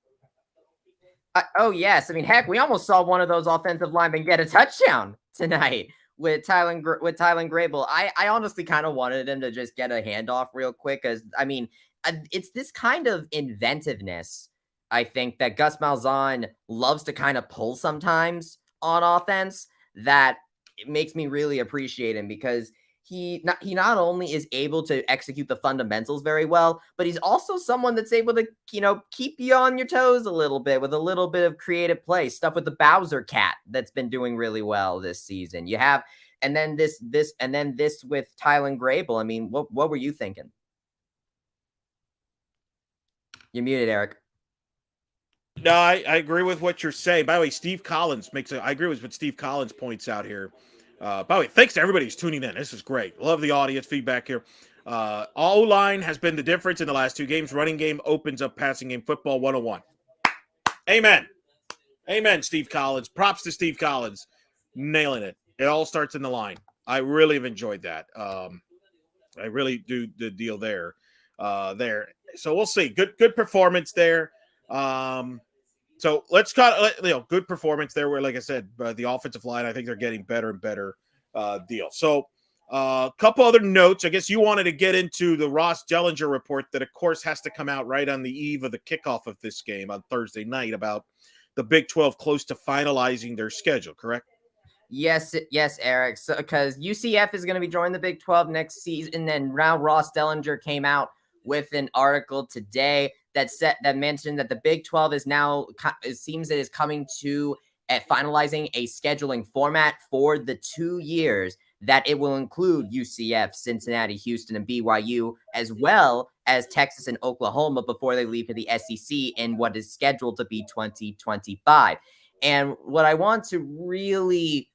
Oh yes, I mean, heck, we almost saw one of those offensive linemen get a touchdown tonight with Tylen Grable. I honestly kind of wanted him to just get a handoff real quick, because I mean, it's this kind of inventiveness, I think, that Gus Malzahn loves to kind of pull sometimes on offense, that it makes me really appreciate him, because he not only is able to execute the fundamentals very well, but he's also someone that's able to, keep you on your toes a little bit with a little bit of creative play, stuff with the Bowser cat that's been doing really well this season. You have, and then this with Tylen Grable. I mean, what were you thinking? You're muted, Eric. No, I agree with what you're saying. By the way, Steve Collins I agree with what Steve Collins points out here. By the way, thanks to everybody who's tuning in. This is great. Love the audience feedback here. O-line has been the difference in the last 2 games. Running game opens up passing game football 101. Amen. Amen, Steve Collins. Props to Steve Collins. Nailing it. It all starts in the line. I really have enjoyed that. I really do the deal there. So we'll see. Good performance there. So let's good performance there where, like I said, the offensive line, I think they're getting better and better deal. So a couple other notes. I guess you wanted to get into the Ross Dellinger report that, of course, has to come out right on the eve of the kickoff of this game on Thursday night about the Big 12 close to finalizing their schedule, correct? Yes, Eric. So, because UCF is going to be joining the Big 12 next season, and then Ross Dellinger came out with an article today that mentioned that the Big 12 is now, it seems it is coming to finalizing a scheduling format for the 2 years that it will include UCF, Cincinnati, Houston, and BYU, as well as Texas and Oklahoma before they leave for the SEC in what is scheduled to be 2025. And what I want to really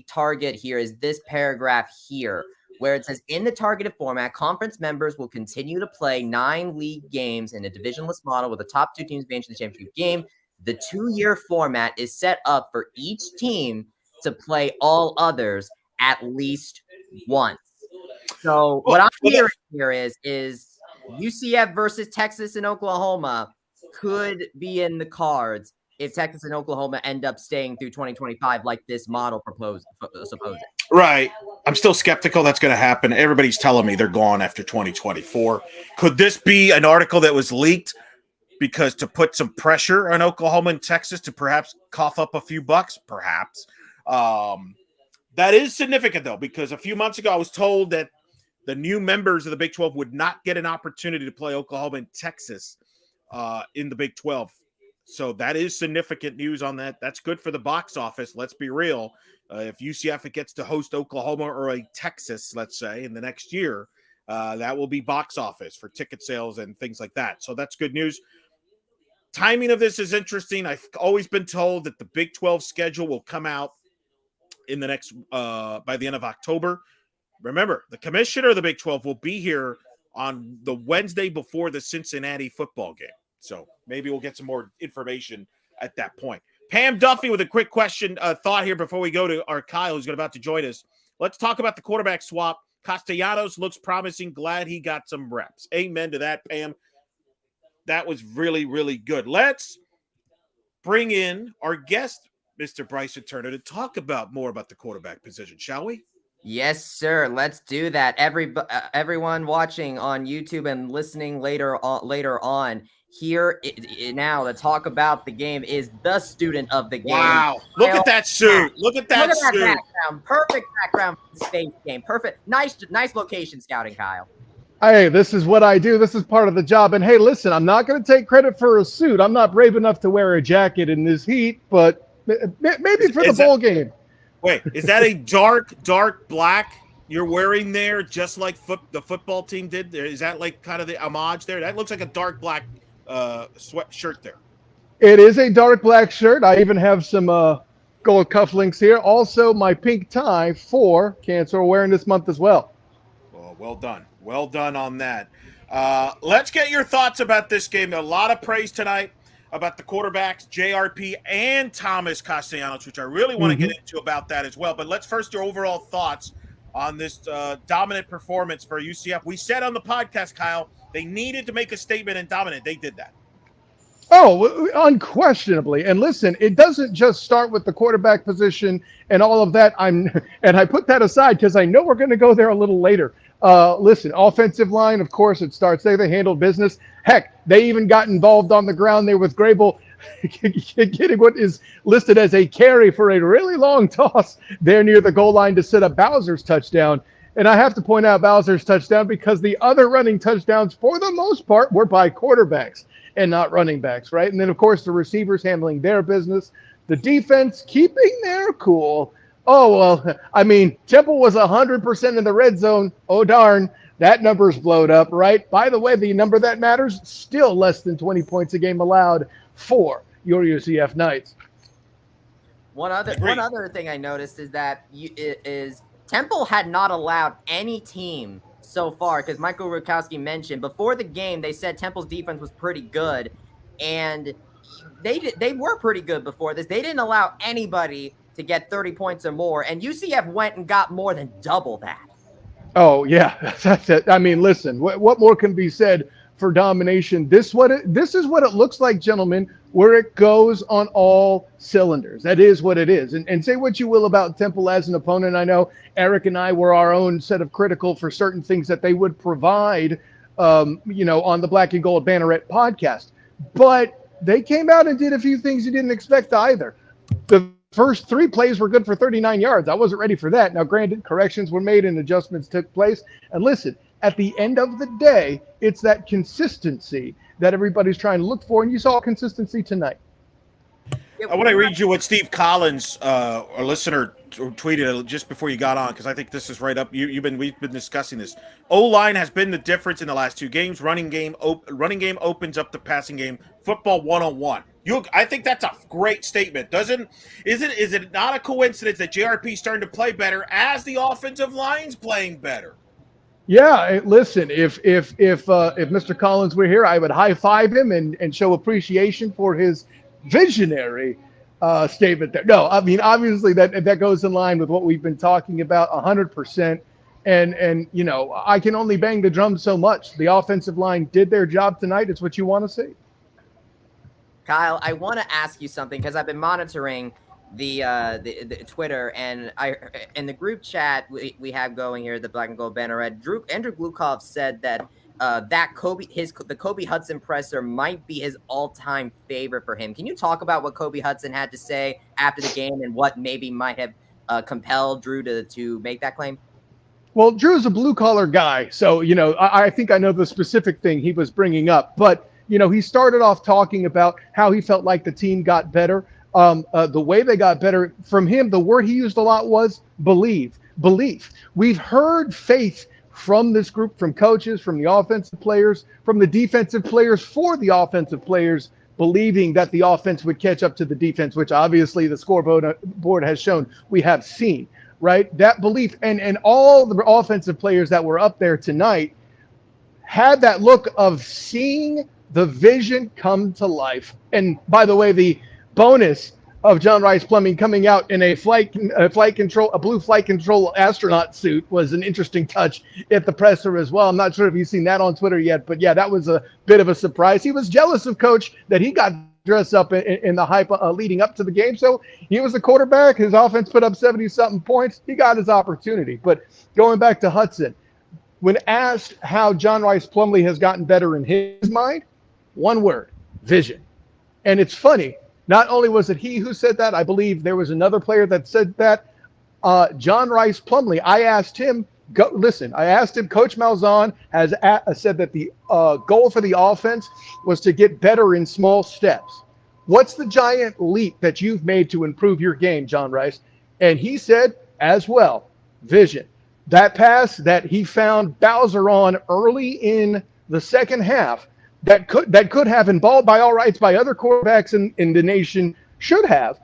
target here is this paragraph here, where it says, in the targeted format, conference members will continue to play 9 league games in a divisionless model with the top 2 teams advancing the championship game. The 2-year format is set up for each team to play all others at least once. So what I'm hearing here is UCF versus Texas and Oklahoma could be in the cards if Texas and Oklahoma end up staying through 2025 like this model supposes. Right. I'm still skeptical that's going to happen. Everybody's telling me they're gone after 2024. Could this be an article that was leaked because to put some pressure on Oklahoma and Texas to perhaps cough up a few bucks? Perhaps. That is significant, though, because a few months ago I was told that the new members of the Big 12 would not get an opportunity to play Oklahoma and Texas in the Big 12. So that is significant news on that. That's good for the box office. Let's be real. If UCF gets to host Oklahoma or a Texas, let's say, in the next year, that will be box office for ticket sales and things like that. So that's good news. Timing of this is interesting. I've always been told that the Big 12 schedule will come out in the next by the end of October. Remember, the commissioner of the Big 12 will be here on the Wednesday before the Cincinnati football game. So maybe we'll get some more information at that point. Pam Duffy with a quick question, thought here before we go to our Kyle, who's about to join us. Let's talk about the quarterback swap. Castellanos looks promising. Glad he got some reps. Amen to that, Pam. That was really, really good. Let's bring in our guest, Mr. Bryson Turner, to talk about more about the quarterback position, shall we? Yes, sir. Let's do that. Everyone watching on YouTube and listening later on here now to talk about the game is the student of the game. Wow. Look at that suit. Look at that suit. Background. Perfect background for the space game. Perfect. Nice location scouting, Kyle. Hey, this is what I do. This is part of the job. And hey, listen, I'm not going to take credit for a suit. I'm not brave enough to wear a jacket in this heat, but maybe for the bowl game. Wait, is that a dark black you're wearing there, just like the football team did? Is that like kind of the homage there? That looks like a dark black sweatshirt there. It is a dark black shirt. I even have some gold cufflinks here. Also, my pink tie for Cancer Awareness Month as well. Well done. Well done on that. Let's get your thoughts about this game. A lot of praise tonight about the quarterbacks, JRP and Thomas Castellanos, which I really want to get into about that as well. But let's first your overall thoughts on this dominant performance for UCF. We said on the podcast, Kyle, they needed to make a statement and dominate. They did that. Oh, unquestionably. And listen, it doesn't just start with the quarterback position and all of that. And I put that aside because I know we're going to go there a little later. Listen, offensive line, of course, it starts there. They handled business. Heck, they even got involved on the ground there with Grable. getting what is listed as a carry for a really long toss there near the goal line to set up Bowser's touchdown. And I have to point out Bowser's touchdown because the other running touchdowns, for the most part, were by quarterbacks and not running backs, right? And then, of course, the receivers handling their business. The defense keeping their cool. Oh, well, I mean, Temple was 100% in the red zone. Oh, darn. That number's blowed up, right? By the way, the number that matters, still less than 20 points a game allowed for your UCF Knights. One other thing I noticed is that Temple had not allowed any team so far, because Michael Rukowski mentioned before the game, they said Temple's defense was pretty good, and they were pretty good before this. They didn't allow anybody to get 30 points or more, and UCF went and got more than double that. Oh, yeah. That's it. I mean, listen, what more can be said for domination? This is what it looks like, gentlemen, where it goes on all cylinders. That is what it is. And say what you will about Temple as an opponent. I know Eric and I were our own set of critical for certain things that they would provide, on the Black and Gold Banneret podcast. But they came out and did a few things you didn't expect either. The first 3 plays were good for 39 yards. I wasn't ready for that. Now, granted, corrections were made and adjustments took place. And listen, at the end of the day, it's that consistency that everybody's trying to look for, and you saw consistency tonight. I want to read you what Steve Collins, a listener, tweeted just before you got on, because I think this is right up. We've been discussing this. O-line has been the difference in the last 2 games. Running game opens up the passing game. Football 101. I think that's a great statement. Is it not a coincidence that JRP is starting to play better as the offensive line's playing better? Yeah, listen, if Mr. Collins were here, I would high five him and show appreciation for his visionary statement there. No, I mean, obviously that goes in line with what we've been talking about 100%. And I can only bang the drum so much. The offensive line did their job tonight. It's what you want to see. Kyle, I want to ask you something because I've been monitoring the Twitter, and in the group chat we have going here, the Black and Gold Banneret. Andrew Glukov said that the Kobe Hudson presser might be his all-time favorite for him. Can you talk about what Kobe Hudson had to say after the game and what maybe might have compelled Drew to make that claim? Well, Drew's a blue-collar guy, so I think I know the specific thing he was bringing up, but he started off talking about how he felt like the team got better. The way they got better from him, the word he used a lot was belief. We've heard faith from this group, from coaches, from the offensive players, from the defensive players, for the offensive players, believing that the offense would catch up to the defense, which obviously the scoreboard has shown we have seen, right? That belief and all the offensive players that were up there tonight had that look of seeing the vision come to life. And by the way, the bonus of John Rice Plumbing coming out in a blue flight control astronaut suit was an interesting touch at the presser as well. I'm not sure if you've seen that on Twitter yet, but yeah, that was a bit of a surprise. He was jealous of Coach that he got dressed up in the hype leading up to the game. So he was the quarterback. His offense put up 70-something points. He got his opportunity. But going back to Hudson, when asked how John Rice Plumlee has gotten better in his mind, one word: vision. And it's funny. Not only was it he who said that, I believe there was another player that said that. John Rice Plumlee, I asked him, Coach Malzahn has said that the goal for the offense was to get better in small steps. What's the giant leap that you've made to improve your game, John Rice? And he said, as well, vision. That pass that he found Bowser on early in the second half, that could have, and ball by all rights by other quarterbacks in the nation should have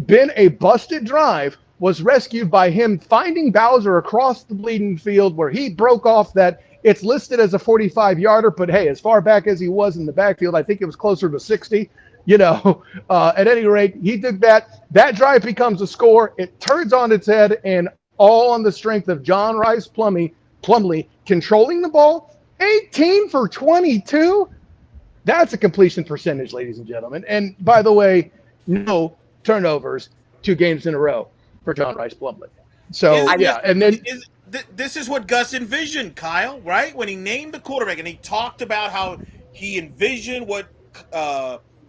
been a busted drive, was rescued by him finding Bowser across the bleeding field where he broke off that. It's listed as a 45-yarder, but hey, as far back as he was in the backfield, I think it was closer to 60. At any rate, he did that. That drive becomes a score. It turns on its head, and all on the strength of John Rice Plumlee controlling the ball, 18 for 22. That's a completion percentage, ladies and gentlemen. And by the way, no turnovers 2 games in a row for John Rice Plumlee. So, this is what Gus envisioned, Kyle, right? When he named the quarterback and he talked about how he envisioned what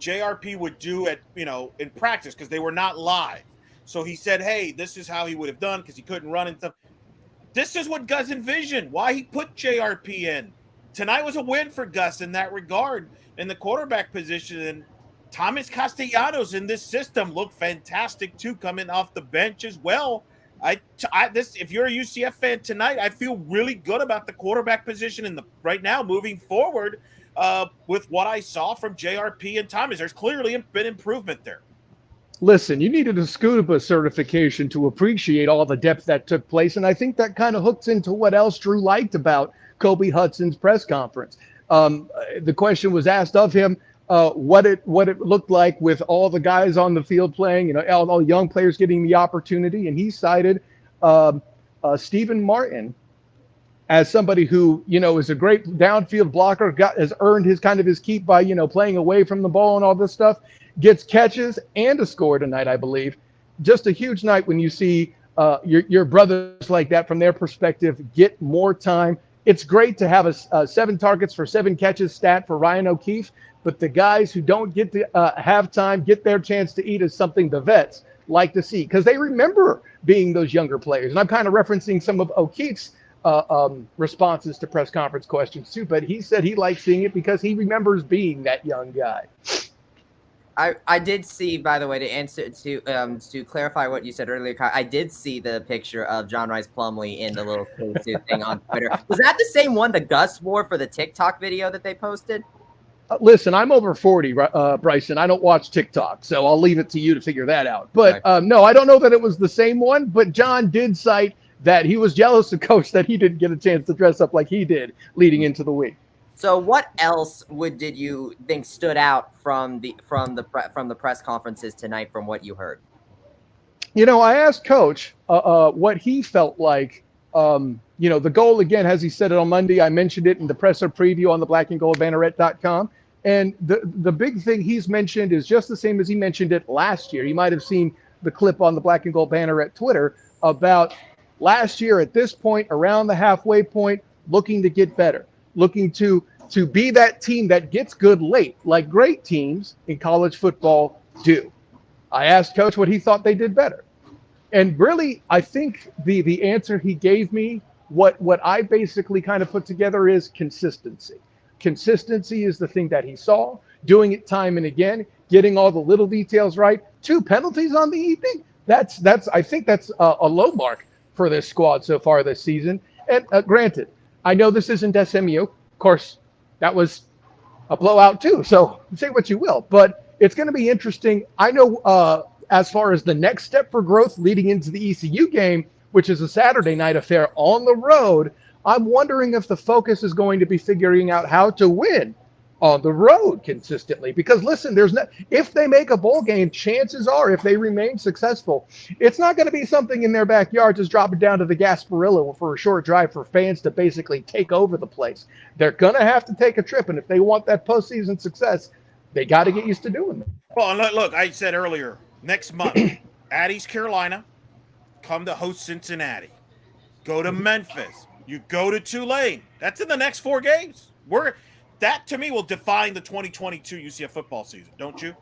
JRP would do at, in practice, because they were not live. So he said, hey, this is how he would have done because he couldn't run and stuff. This is what Gus envisioned, why he put JRP in. Tonight was a win for Gus in that regard in the quarterback position. And Thomas Castellanos in this system looked fantastic too, coming off the bench as well. If you're a UCF fan tonight, I feel really good about the quarterback position right now moving forward with what I saw from JRP and Thomas. There's clearly been improvement there. Listen, you needed a scuba certification to appreciate all the depth that took place, and I think that kind of hooks into what else Drew liked about Kobe Hudson's press conference. The question was asked of him what it looked like with all the guys on the field playing, all the young players getting the opportunity, and he cited Stephen Martin as somebody who is a great downfield blocker, has earned his keep by playing away from the ball and all this stuff. Gets catches and a score tonight, I believe. Just a huge night when you see your brothers like that from their perspective get more time. It's great to have a 7 targets for 7 catches stat for Ryan O'Keefe, but the guys who don't get to have time, get their chance to eat, is something the vets like to see because they remember being those younger players. And I'm kind of referencing some of O'Keefe's responses to press conference questions too, but he said he likes seeing it because he remembers being that young guy. I did see, by the way, to clarify what you said earlier, Kyle, I did see the picture of John Rice Plumlee in the little suit thing on Twitter. Was that the same one that Gus wore for the TikTok video that they posted? Listen, I'm over 40, Bryson. I don't watch TikTok, so I'll leave it to you to figure that out. But no, I don't know that it was the same one, but John did cite that he was jealous of Coach that he didn't get a chance to dress up like he did leading into the week. So what else did you think stood out from the press conferences tonight from what you heard? I asked Coach what he felt like. The goal, again, as he said it on Monday, I mentioned it in the presser preview on the blackandgoldbanneret.com. And the big thing he's mentioned is just the same as he mentioned it last year. You might have seen the clip on the Black and Gold Banneret Twitter about last year at this point, around the halfway point, looking to get better. Looking to be that team that gets good late, like great teams in college football do. I asked Coach what he thought they did better. And really, I think the answer he gave me, what I basically kind of put together is consistency. Consistency is the thing that he saw, doing it time and again, getting all the little details right. 2 penalties on the evening. I think that's a low mark for this squad so far this season. And granted, I know this isn't SMU. Of course, that was a blowout too. So say what you will, but it's going to be interesting. I know as far as the next step for growth leading into the ECU game, which is a Saturday night affair on the road, I'm wondering if the focus is going to be figuring out how to win on the road consistently. Because listen, if they make a bowl game, chances are, if they remain successful, it's not going to be something in their backyard just dropping down to the Gasparilla for a short drive for fans to basically take over the place. They're going to have to take a trip, and if they want that postseason success, they got to get used to doing it. Well, look, I said earlier, next month at East Carolina, come to host Cincinnati. Go to Memphis. You go to Tulane. That's in the next 4 games. That, to me, will define the 2022 UCF football season, don't you?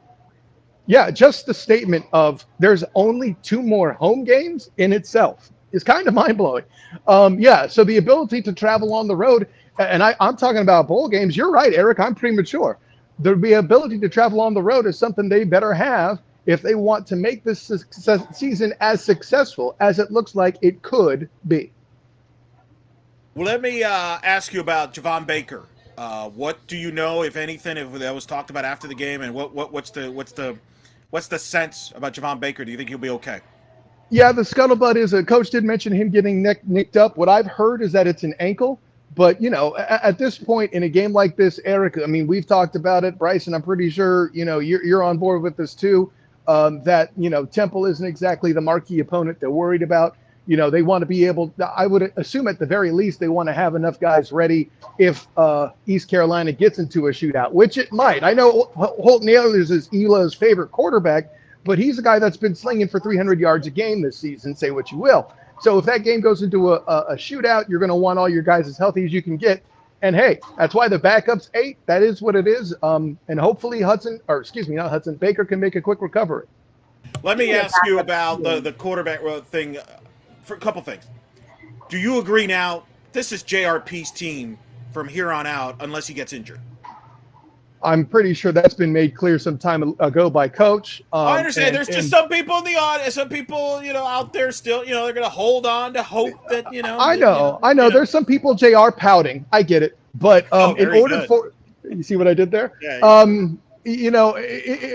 Yeah, just the statement of there's only 2 more home games in itself is kind of mind-blowing. So the ability to travel on the road, and I'm talking about bowl games. You're right, Eric, I'm premature. The ability to travel on the road is something they better have if they want to make this season as successful as it looks like it could be. Well, let me ask you about Javon Baker. What do you know, if anything, if that was talked about after the game, and what's the sense about Javon Baker? Do you think he'll be okay? Yeah, the scuttlebutt is a coach did mention him getting nicked up. What I've heard is that it's an ankle, but at this point in a game like this, Eric, I mean, we've talked about it. Bryson, I'm pretty sure you're on board with this too. That Temple isn't exactly the marquee opponent they're worried about. They want to be able, I would assume at the very least, they want to have enough guys ready if East Carolina gets into a shootout, which it might. I know Holton Ahlers is Ela's favorite quarterback, but he's a guy that's been slinging for 300 yards a game this season, say what you will. So if that game goes into a shootout, you're going to want all your guys as healthy as you can get. And hey, that's why the backup's 8. That is what it is. And hopefully Baker can make a quick recovery. Let me ask you about the quarterback thing for a couple things. Do you agree now this is JRP's team from here on out unless he gets injured? I'm pretty sure that's been made clear some time ago by Coach. I understand. There's just some people in the audience, some people, out there still, they're going to hold on to hope that, I know. There's some people, JR, pouting. I get it. But in order for – you see what I did there? Yeah.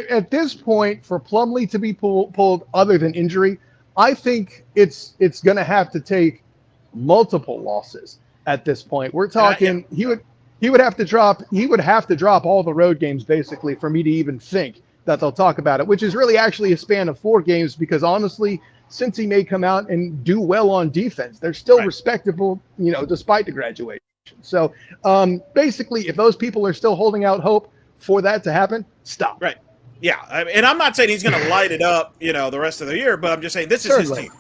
At this point, for Plumlee to be pulled other than injury, I think it's going to have to take multiple losses at this point. We're talking he would have to drop all the road games basically for me to even think that they'll talk about it, which is really actually a span of 4 games because honestly, since he may come out and do well on defense, they're still respectable, despite the graduation. So basically, if those people are still holding out hope for that to happen, stop. Right. Yeah. And I'm not saying he's going to light it up, the rest of the year, but I'm just saying this is his team.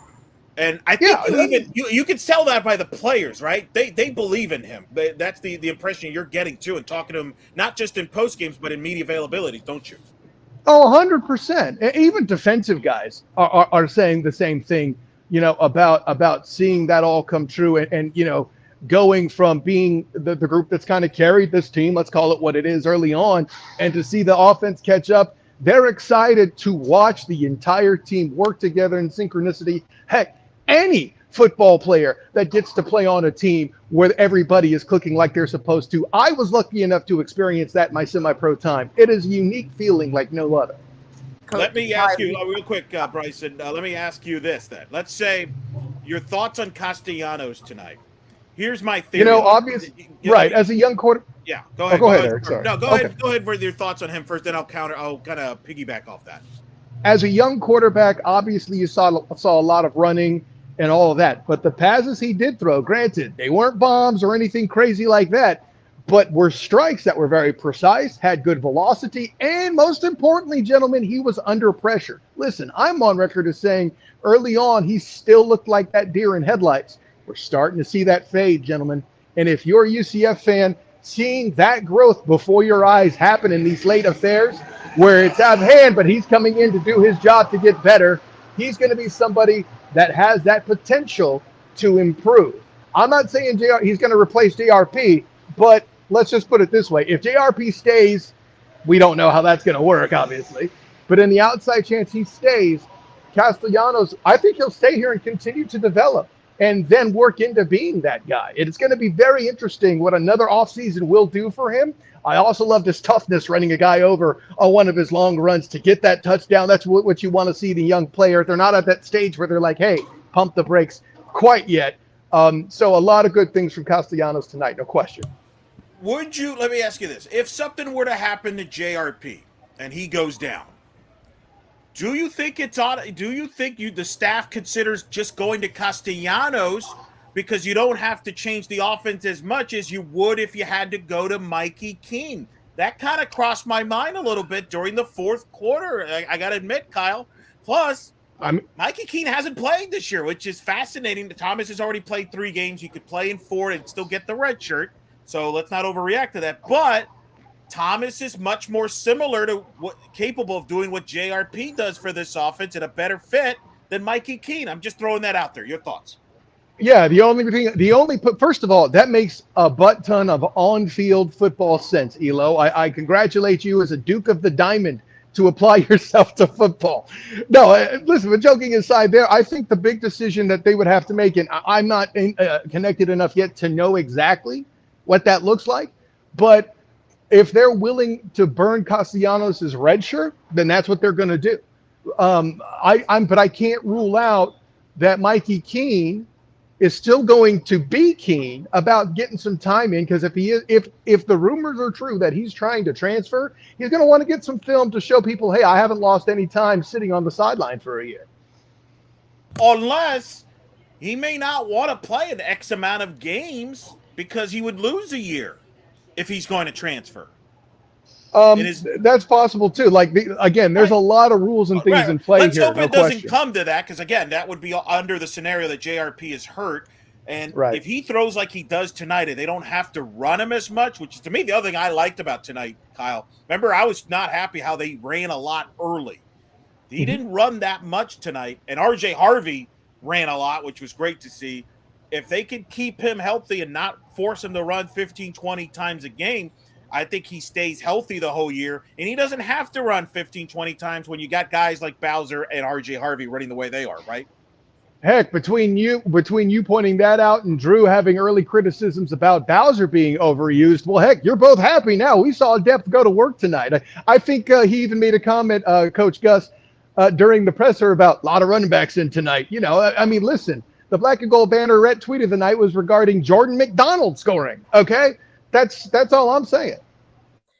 And I think you can tell that by the players, right? They believe in him. That's the impression you're getting too, and talking to him not just in post games but in media availability, don't you? Oh, 100%. Even defensive guys are saying the same thing, about seeing that all come true and going from being the group that's kind of carried this team, let's call it what it is early on, and to see the offense catch up. They're excited to watch the entire team work together in synchronicity. Heck, any football player that gets to play on a team where everybody is clicking like they're supposed to. I was lucky enough to experience that in my semi-pro time. It is a unique feeling like no other. Let me ask you real quick, Bryson. Let me ask you this then. Let's say your thoughts on Castellanos tonight. Here's my theory. Obviously, right, as a young quarter. Yeah, go ahead. Go ahead, Eric. Sorry. No, go ahead. Go ahead with your thoughts on him first, then I'll kind of piggyback off that. As a young quarterback, obviously you saw a lot of running and all of that. But the passes he did throw, granted, they weren't bombs or anything crazy like that, but were strikes that were very precise, had good velocity, and most importantly, gentlemen, he was under pressure. Listen, I'm on record as saying early on he still looked like that deer in headlights. We're starting to see that fade, gentlemen. And if you're a UCF fan, seeing that growth before your eyes happen in these late affairs where it's out of hand, but he's coming in to do his job to get better, he's going to be somebody that has that potential to improve. I'm not saying he's going to replace JRP, but let's just put it this way. If JRP stays, we don't know how that's going to work, obviously. But in the outside chance he stays, Castellanos, I think he'll stay here and continue to develop and then work into being that guy. It's going to be very interesting what another offseason will do for him. I also love this toughness running a guy over on one of his long runs to get that touchdown. That's what you want to see the young player. They're not at that stage where they're like, hey, pump the brakes quite yet. So a lot of good things from Castellanos tonight, no question. Let me ask you this. If something were to happen to JRP and he goes down, do you think the staff considers just going to Castellanos because you don't have to change the offense as much as you would if you had to go to Mikey Keene? That kind of crossed my mind a little bit during the fourth quarter. I got to admit, Kyle. Plus, Mikey Keene hasn't played this year, which is fascinating. Thomas has already played 3 games. You could play in 4 and still get the red shirt. So let's not overreact to that. But Thomas is much more similar to capable of doing what JRP does for this offense and a better fit than Mikey Keene. I'm just throwing that out there. Your thoughts? Yeah, first of all, that makes a butt ton of on-field football sense, Elo. I congratulate you as a Duke of the Diamond to apply yourself to football. No, listen, but joking aside there, I think the big decision that they would have to make, and I'm not connected enough yet to know exactly what that looks like, but if they're willing to burn Castellanos' red shirt, then that's what they're going to do. But I can't rule out that Mikey Keene is still going to be keen about getting some time in, because if the rumors are true that he's trying to transfer, he's going to want to get some film to show people, hey, I haven't lost any time sitting on the sideline for a year. Unless he may not want to play an X amount of games because he would lose a year if he's going to transfer. That's possible too. Again, there's a lot of rules and things in play here. Let's hope it doesn't come to that, because again, that would be under the scenario that JRP is hurt. And Right. if he throws like he does tonight and they don't have to run him as much, which is to me the other thing I liked about tonight, Kyle. Remember, I was not happy how they ran a lot early. He didn't run that much tonight. And RJ Harvey ran a lot, which was great to see. If they could keep him healthy and not force him to run 15, 20 times a game, I think he stays healthy the whole year. And he doesn't have to run 15, 20 times when you got guys like Bowser and RJ Harvey running the way they are, right? Heck, between you pointing that out and Drew having early criticisms about Bowser being overused, well, heck, you're both happy now. We saw Depth go to work tonight. I think he even made a comment, Coach Gus, during the presser about a lot of running backs in tonight. You know, I mean, listen, the black and gold banner red tweet of the night was regarding Jordan McDonald scoring. Okay, that's all I'm saying.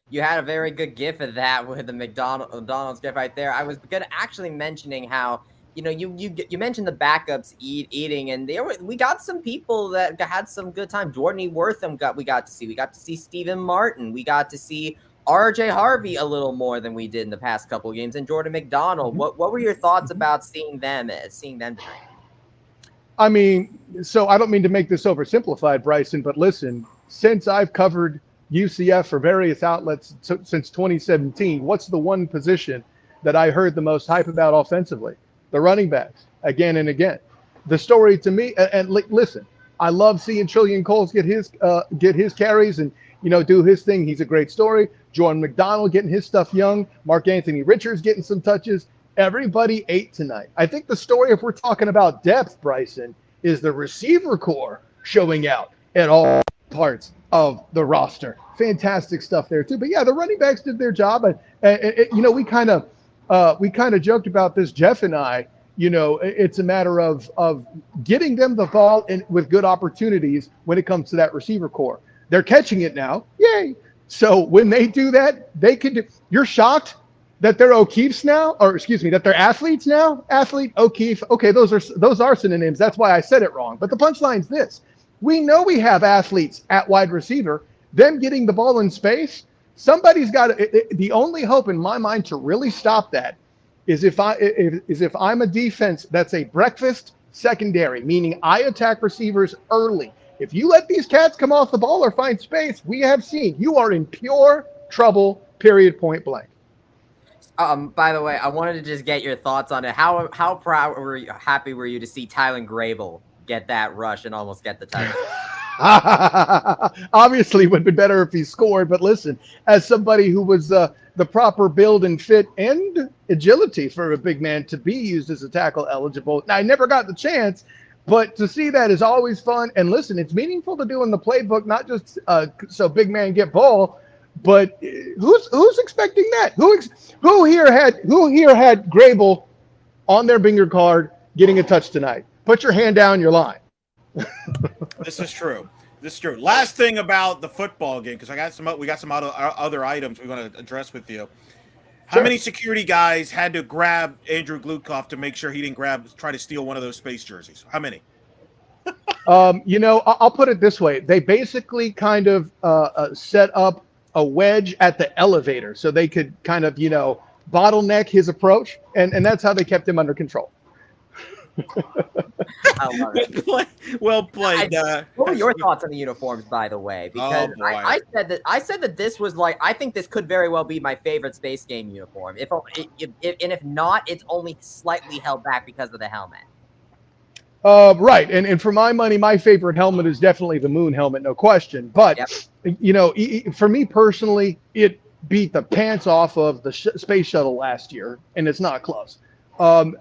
You had a very good gif of that with the McDonald's gif right there. I was gonna actually mentioning how, you know, you mentioned the backups eating, and we got some people that had some good time. Jordan E. Wortham we got to see Stephen Martin, we got to see RJ Harvey a little more than we did in the past couple of games, and Jordan McDonald. What were your thoughts about seeing them tonight? I mean, so I don't mean to make this oversimplified, Bryson, but listen, since I've covered UCF for various outlets since 2017, what's the one position that I heard the most hype about offensively? The running backs, again and again. The story to me, and listen, I love seeing Trillion Coles get his carries and, you know, do his thing. He's a great story. Jordan McDonald getting his stuff young. Mark Anthony Richards getting some touches. Everybody ate tonight. I think the story, if we're talking about depth, Bryson, is the receiver core showing out at all parts of the roster. Fantastic stuff there too. But yeah, the running backs did their job. And you know, we kind of joked about this, Jeff and I. You know, it's a matter of getting them the ball with good opportunities when it comes to that receiver core. They're catching it now. Yay. So when they do that, they can do. You're shocked that they're O'Keefe's now, or excuse me, that they're athletes now? Athlete, O'Keefe. Okay, those are synonyms. That's why I said it wrong. But the punchline's this. We know we have athletes at wide receiver. Them getting the ball in space, somebody's got to, the only hope in my mind to really stop that is if I'm a defense that's a breakfast secondary, meaning I attack receivers early. If you let these cats come off the ball or find space, we have seen you are in pure trouble, period, point blank. By the way, I wanted to just get your thoughts on it. How happy were you to see Tylen Grable get that rush and almost get the touchdown? Obviously, it would have been better if he scored. But listen, as somebody who was the proper build and fit and agility for a big man to be used as a tackle eligible, I never got the chance. But to see that is always fun. And listen, it's meaningful to do in the playbook, not just so big man get ball. But who's expecting that? Who here had Grable on their bingo card getting a touch tonight? Put your hand down, you're lying. This is true. Last thing about the football game, because we got some other items we want to address with you. How many security guys had to grab Andrew Glukov to make sure he didn't try to steal one of those space jerseys? How many? You know, I'll put it this way. They basically kind of set up a wedge at the elevator so they could kind of, you know, bottleneck his approach. And that's how they kept him under control. I love it. Well played. What were your thoughts on the uniforms, by the way? Because I said that this was like, I think this could very well be my favorite Space Game uniform. If not, it's only slightly held back because of the helmet. Right. And for my money, my favorite helmet is definitely the moon helmet, no question. But, you know, for me personally, it beat the pants off of the space shuttle last year, and it's not close.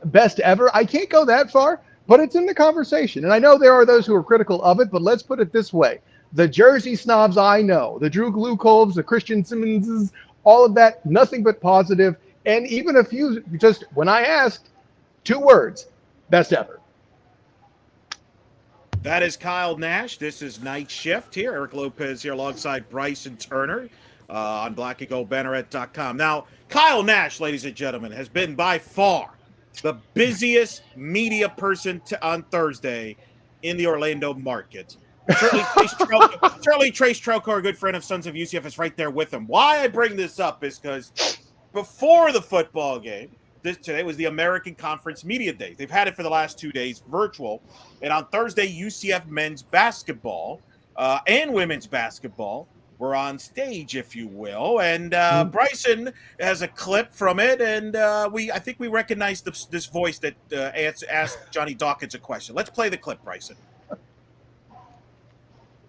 Best ever. I can't go that far, but it's in the conversation. And I know there are those who are critical of it, but let's put it this way. The jersey snobs I know, the Drew Glukovs, the Christian Simmonses, all of that, nothing but positive. And even a few, just when I asked, 2 words, best ever. That is Kyle Nash. This is Night Shift here. Eric Lopez here alongside Bryson Turner on blackandgoldbanneret.com. Now, Kyle Nash, ladies and gentlemen, has been by far the busiest media person on Thursday in the Orlando market. Certainly, Trace Trelko, a good friend of Sons of UCF, is right there with him. Why I bring this up is because before the football game, today was the American Conference Media Day. They've had it for the last 2 days, virtual. And on Thursday, UCF men's basketball and women's basketball were on stage, if you will. And Bryson has a clip from it, and I think we recognize this voice that asked Johnny Dawkins a question. Let's play the clip, Bryson.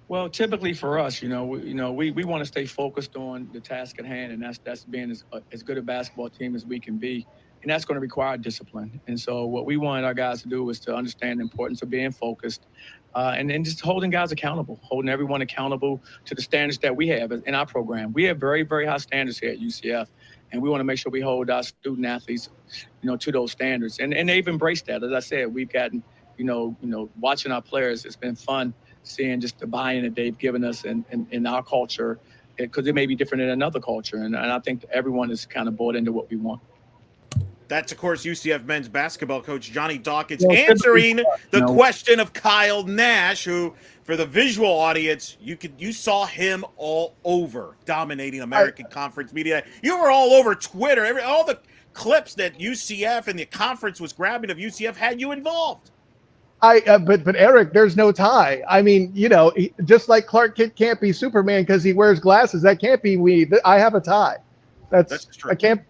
Well, typically for us, we want to stay focused on the task at hand, and that's being as good a basketball team as we can be, and that's going to require discipline. And so, what we wanted our guys to do was to understand the importance of being focused, and then just holding guys accountable, holding everyone accountable to the standards that we have in our program. We have very, very high standards here at UCF, and we want to make sure we hold our student athletes, to those standards. And they've embraced that. As I said, we've gotten, watching our players. It's been fun seeing just the buy-in that they've given us in our culture, because it may be different in another culture. And I think everyone is kind of bought into what we want. That's, of course, UCF men's basketball coach Johnny Dawkins answering the question of Kyle Nash, who, for the visual audience, you saw him all over dominating American Conference Media. You were all over Twitter. All the clips that UCF and the conference was grabbing of UCF had you involved. But Eric, there's no tie. I mean, just like Clark Kent can't be Superman because he wears glasses. That can't be me. I have a tie. That's true. I can't.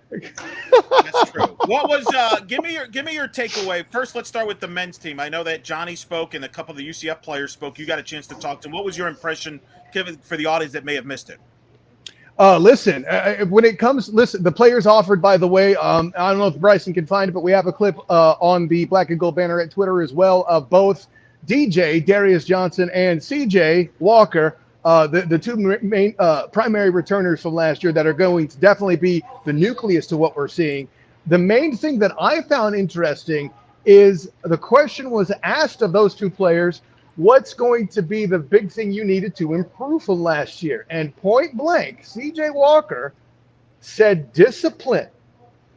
That's true. What was? Give me your takeaway. First, let's start with the men's team. I know that Johnny spoke and a couple of the UCF players spoke. You got a chance to talk to them. What was your impression, Kevin, for the audience that may have missed it? Listen, when it comes, the players offered, by the way, I don't know if Bryson can find it, but we have a clip on the Black and Gold banner at Twitter as well of both DJ, Darius Johnson, and CJ Walker, the two main primary returners from last year that are going to definitely be the nucleus to what we're seeing. The main thing that I found interesting is the question was asked of those two players, what's going to be the big thing you needed to improve from last year? And point blank, CJ Walker said discipline.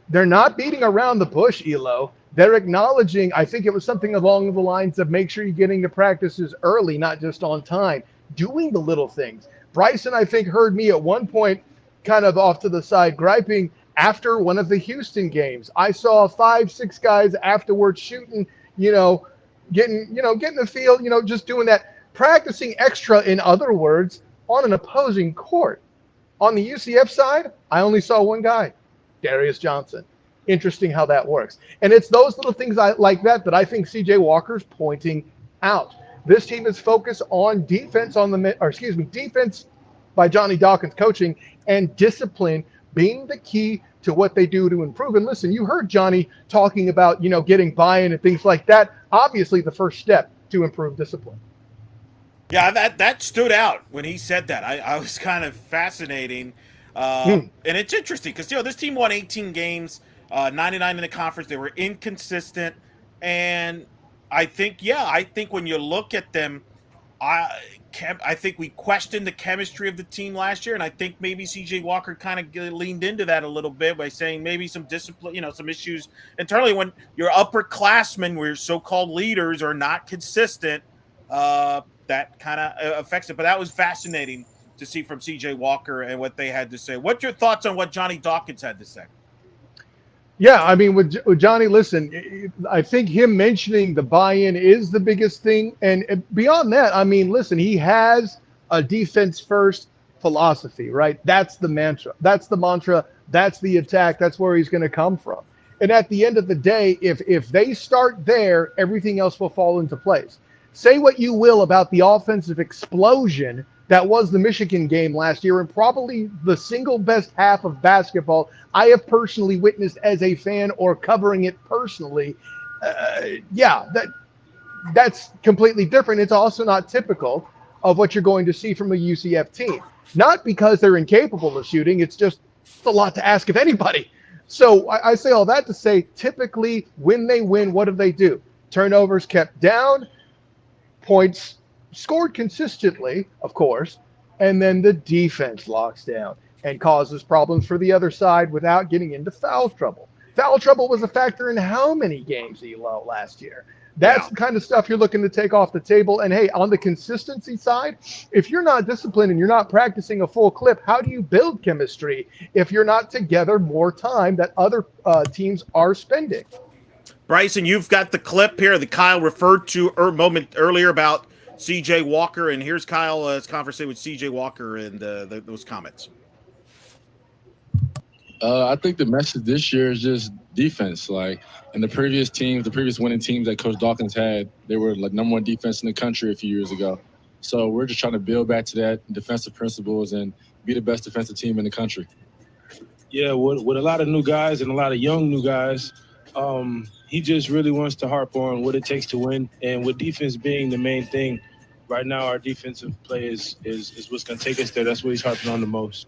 They're not beating around the bush, Elo. They're acknowledging, I think it was something along the lines of make sure you're getting to practices early, not just on time, doing the little things. Bryson, I think, heard me at one point kind of off to the side griping after one of the Houston games. I saw 5-6 guys afterwards shooting, getting the field, just doing that, practicing extra, in other words, on an opposing court. On the UCF side, I only saw one guy, Darius Johnson. Interesting how that works. And it's those little things like that I think CJ Walker's pointing out. This team is focused on defense defense by Johnny Dawkins coaching, and discipline being the key to what they do to improve. And listen, you heard Johnny talking about, getting buy-in and things like that. Obviously, the first step to improve discipline. Yeah, that stood out when he said that. I was kind of fascinating. And it's interesting because, this team won 18 games, 99 in the conference. They were inconsistent. And I think when you look at them, I think we questioned the chemistry of the team last year, and I think maybe CJ Walker kind of leaned into that a little bit by saying maybe some discipline, some issues internally when your upperclassmen, where your so-called leaders are not consistent, that kind of affects it. But that was fascinating to see from CJ Walker and what they had to say. What's your thoughts on what Johnny Dawkins had to say? Yeah, I mean, with Johnny, listen, I think him mentioning the buy-in is the biggest thing. And beyond that, I mean, listen, he has a defense-first philosophy, right? That's the mantra. That's the attack. That's where he's going to come from. And at the end of the day, if they start there, everything else will fall into place. Say what you will about the offensive explosion that was the Michigan game last year, and probably the single best half of basketball I have personally witnessed as a fan or covering it personally. That's completely different. It's also not typical of what you're going to see from a UCF team. Not because they're incapable of shooting. It's just a lot to ask of anybody. So I say all that to say, typically when they win, what do? Turnovers kept down, points scored consistently, of course, and then the defense locks down and causes problems for the other side without getting into foul trouble. Foul trouble was a factor in how many games, Elo, last year? That's the kind of stuff you're looking to take off the table. And hey, on the consistency side, if you're not disciplined and you're not practicing a full clip, how do you build chemistry if you're not together more time that other teams are spending? Bryson, you've got the clip here that Kyle referred to a moment earlier about C.J. Walker, and here's Kyle's conversation with C.J. Walker and those comments. I think the message this year is just defense. Like in the previous teams, the previous winning teams that Coach Dawkins had, they were like #1 defense in the country a few years ago. So we're just trying to build back to that defensive principles and be the best defensive team in the country. Yeah, with a lot of new guys and a lot of young new guys, he just really wants to harp on what it takes to win. And with defense being the main thing, right now our defensive play is what's going to take us there. That's what he's harping on the most.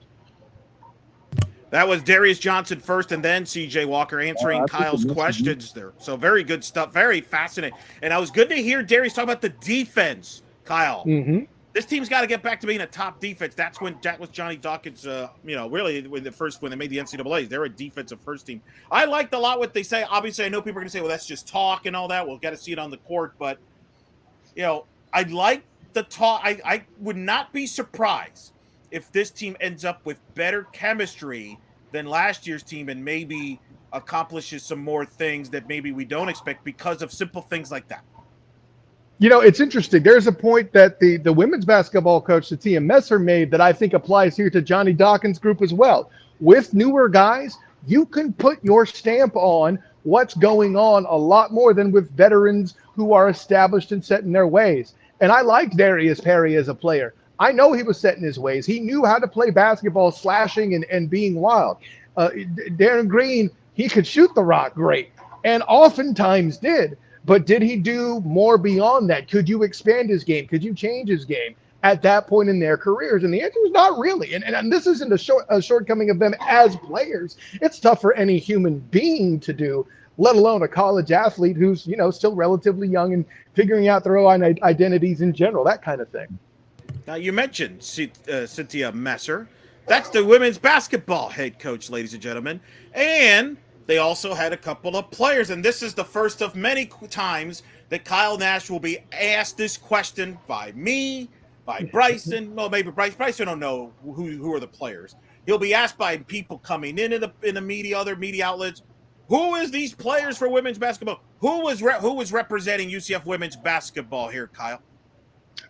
That was Darius Johnson first and then C.J. Walker answering Kyle's questions there. So very good stuff. Very fascinating. And it was good to hear Darius talk about the defense, Kyle. Mm-hmm. This team's got to get back to being a top defense. That was Johnny Dawkins, really when they made the NCAAs. They're a defensive first team. I liked a lot what they say. Obviously, I know people are going to say, well, that's just talk and all that. We'll get to see it on the court. But, I like the talk. I would not be surprised if this team ends up with better chemistry than last year's team and maybe accomplishes some more things that maybe we don't expect because of simple things like that. It's interesting. There's a point that the women's basketball coach, Satia Messer, made that I think applies here to Johnny Dawkins' group as well. With newer guys, you can put your stamp on what's going on a lot more than with veterans who are established and set in their ways. And I like Darius Perry as a player. I know he was set in his ways. He knew how to play basketball, slashing and being wild. Darren Green, he could shoot the rock great, and oftentimes did. But did he do more beyond that? Could you expand his game? Could you change his game at that point in their careers? And the answer is not really. And this isn't a shortcoming of them as players. It's tough for any human being to do, let alone a college athlete who's, still relatively young and figuring out their own identities in general, that kind of thing. Now, you mentioned Cynthia Messer. That's the women's basketball head coach, ladies and gentlemen. And they also had a couple of players. And this is the first of many times that Kyle Nash will be asked this question by me, by Bryson. Well, maybe Bryson don't know who are the players. He'll be asked by people coming in the media, other media outlets. Who is these players for women's basketball? Who was representing UCF women's basketball here, Kyle?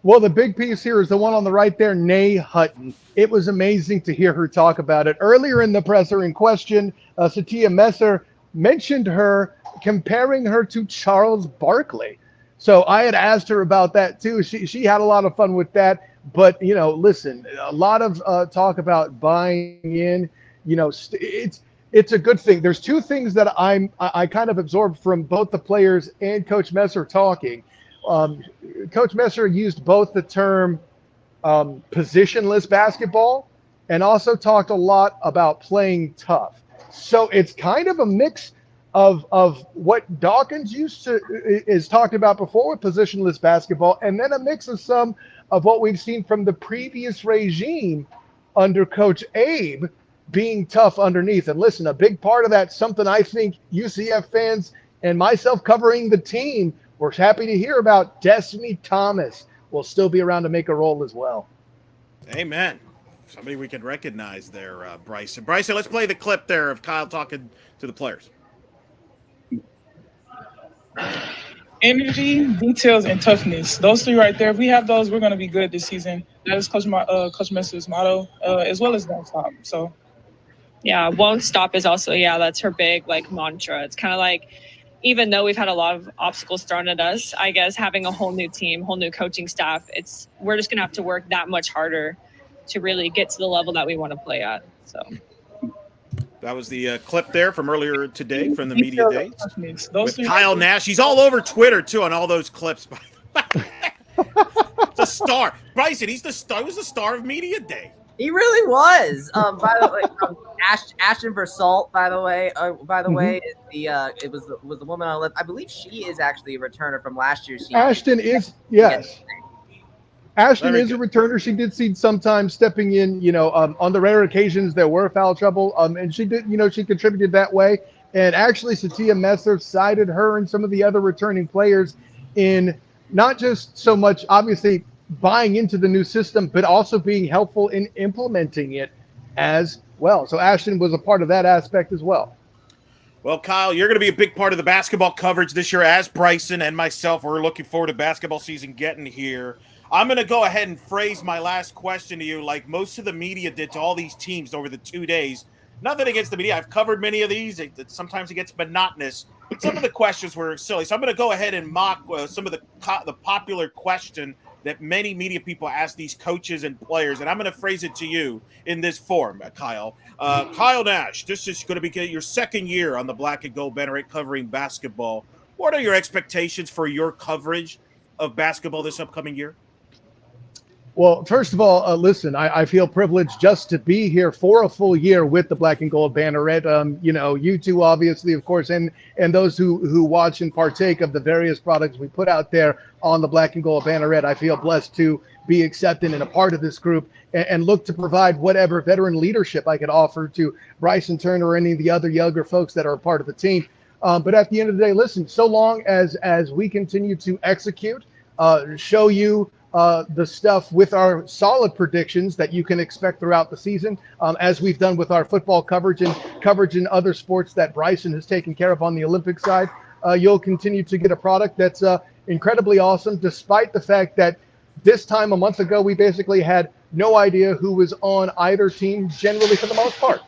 Well, the big piece here is the one on the right there, Nay Hutton. It was amazing to hear her talk about it. Earlier in the presser in question, Satia Messer mentioned her, comparing her to Charles Barkley. So I had asked her about that too. She had a lot of fun with that. But, listen, a lot of talk about buying in. It's a good thing. There's two things that I kind of absorbed from both the players and Coach Messer talking. Coach Messer used both the term positionless basketball and also talked a lot about playing tough. So it's kind of a mix of what Dawkins is talked about before with positionless basketball, and then a mix of some of what we've seen from the previous regime under Coach Abe being tough underneath. And listen, a big part of that, something I think UCF fans and myself covering the team, we're happy to hear about. Destiny Thomas will still be around to make a role as well. Amen. Somebody we can recognize there, Bryson. Bryson, let's play the clip there of Kyle talking to the players. Energy, details, and toughness. Those three right there, if we have those, we're going to be good this season. That is Coach Messer's motto, as well as don't stop. So, yeah, won't stop is also, that's her big, mantra. It's kind of like, even though we've had a lot of obstacles thrown at us, I guess having a whole new team, whole new coaching staff, we're just going to have to work that much harder to really get to the level that we want to play at. So that was the clip there from earlier today from the media days with Kyle Nash. He's all over Twitter too on all those clips. It's a star. Bryson, he's the star. He was the star of media day. He really was. By the way, Ashton Versalt. By the way, it was the woman on the left. I believe she is actually a returner from last year. Ashton is Ashton is a returner. She did see sometimes stepping in. On the rare occasions there were foul trouble. And she did. She contributed that way. And actually, Satya Messer cited her and some of the other returning players in not just so much, obviously, buying into the new system, but also being helpful in implementing it as well. So Ashton was a part of that aspect as well. Well, Kyle, you're going to be a big part of the basketball coverage this year, as Bryson and myself. We're looking forward to basketball season getting here. I'm going to go ahead and phrase my last question to you like most of the media did to all these teams over the 2 days. Nothing against the media. I've covered many of these. Sometimes it gets monotonous. Some of the questions were silly. So I'm going to go ahead and mock some of the popular question that many media people ask these coaches and players. And I'm going to phrase it to you in this form, Kyle. Kyle Nash, this is going to be your second year on the Black and Gold Banneret covering basketball. What are your expectations for your coverage of basketball this upcoming year? Well, first of all, listen, I feel privileged just to be here for a full year with the Black and Gold Banneret. You two, obviously, of course, and those who watch and partake of the various products we put out there on the Black and Gold Banneret. I feel blessed to be accepted and a part of this group and look to provide whatever veteran leadership I could offer to Bryson Turner or any of the other younger folks that are a part of the team. But at the end of the day, listen, so long as we continue to execute, show you the stuff with our solid predictions that you can expect throughout the season, as we've done with our football coverage and coverage in other sports that Bryson has taken care of on the Olympic side. You'll continue to get a product that's incredibly awesome, despite the fact that this time a month ago, we basically had no idea who was on either team, generally for the most part.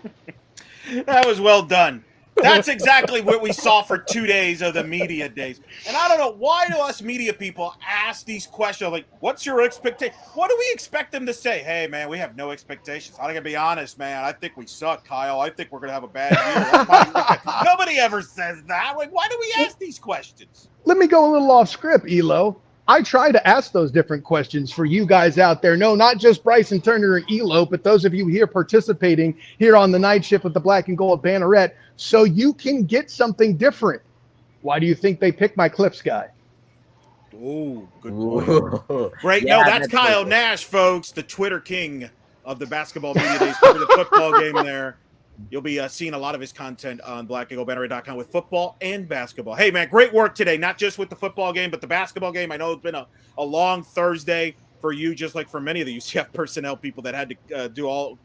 That was well done. That's exactly what we saw for 2 days of the media days. And I don't know, why do us media people ask these questions like, what's your expectation? What do we expect them to say? Hey, man, we have no expectations. I'm going to be honest, man. I think we suck, Kyle. I think we're going to have a bad year. Nobody ever says that. Like, why do we ask these questions? Let me go a little off script, Elo. I try to ask those different questions for you guys out there. No, not just Bryson Turner and Elo, but those of you here participating here on the night shift with the Black and Gold Banneret, so you can get something different. Why do you think they picked my clips guy? Oh, good point. Right, yeah, no, that's Kyle Nash, folks, the Twitter king of the basketball media days for the football game there. You'll be seeing a lot of his content on blackandgoldbanneret.com with football and basketball. Hey, man, great work today, not just with the football game, but the basketball game. I know it's been a long Thursday for you, just like for many of the UCF personnel people that had to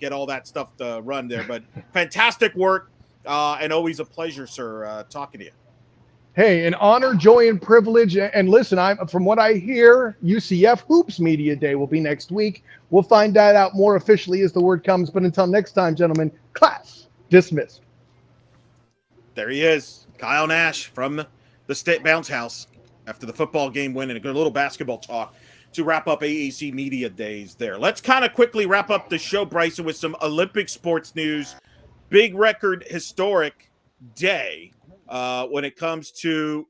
get all that stuff to run there. But fantastic work, and always a pleasure, sir, talking to you. Hey, an honor, joy, and privilege. And listen, from what I hear, UCF Hoops Media Day will be next week. We'll find that out more officially as the word comes. But until next time, gentlemen, class dismissed. There he is, Kyle Nash from the State Bounce House after the football game win, and a good little basketball talk to wrap up AAC Media Days there. Let's kind of quickly wrap up the show, Bryson, with some Olympic sports news. Big record, historic day when it comes to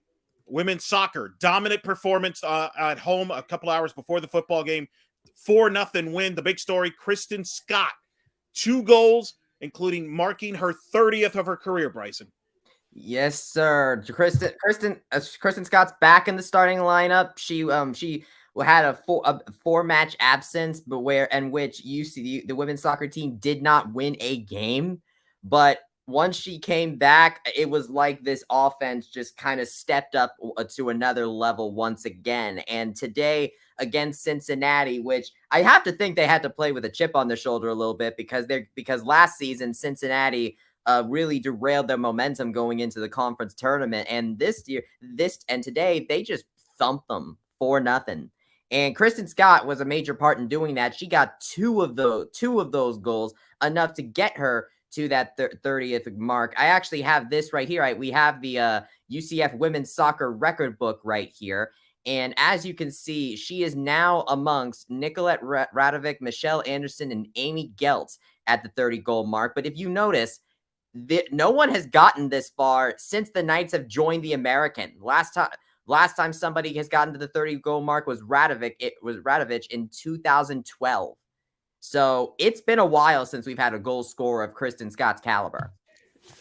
women's soccer. Dominant performance at home a couple hours before the football game. 4-0 win. The big story, Kristen Scott, 2 goals, including marking her 30th of her career, Bryson. Yes, sir. Kristen Scott's back in the starting lineup. She had a 4-match absence, but which the women's soccer team did not win a game. But once she came back, it was like this offense just kind of stepped up to another level once again. And today against Cincinnati, which I have to think they had to play with a chip on their shoulder a little bit because last season Cincinnati really derailed their momentum going into the conference tournament. And today they just thumped them 4-0. And Kristen Scott was a major part in doing that. She got two of those goals, enough to get her to that 30th mark. I actually have this right here. We have the UCF women's soccer record book right here. And as you can see, she is now amongst Nicolette Radovic, Michelle Anderson, and Amy Geltz at the 30-goal mark. But if you notice, no one has gotten this far since the Knights have joined the American. Last time somebody has gotten to the 30-goal mark was Radovic. It was Radovic in 2012. So it's been a while since we've had a goal scorer of Kristen Scott's caliber.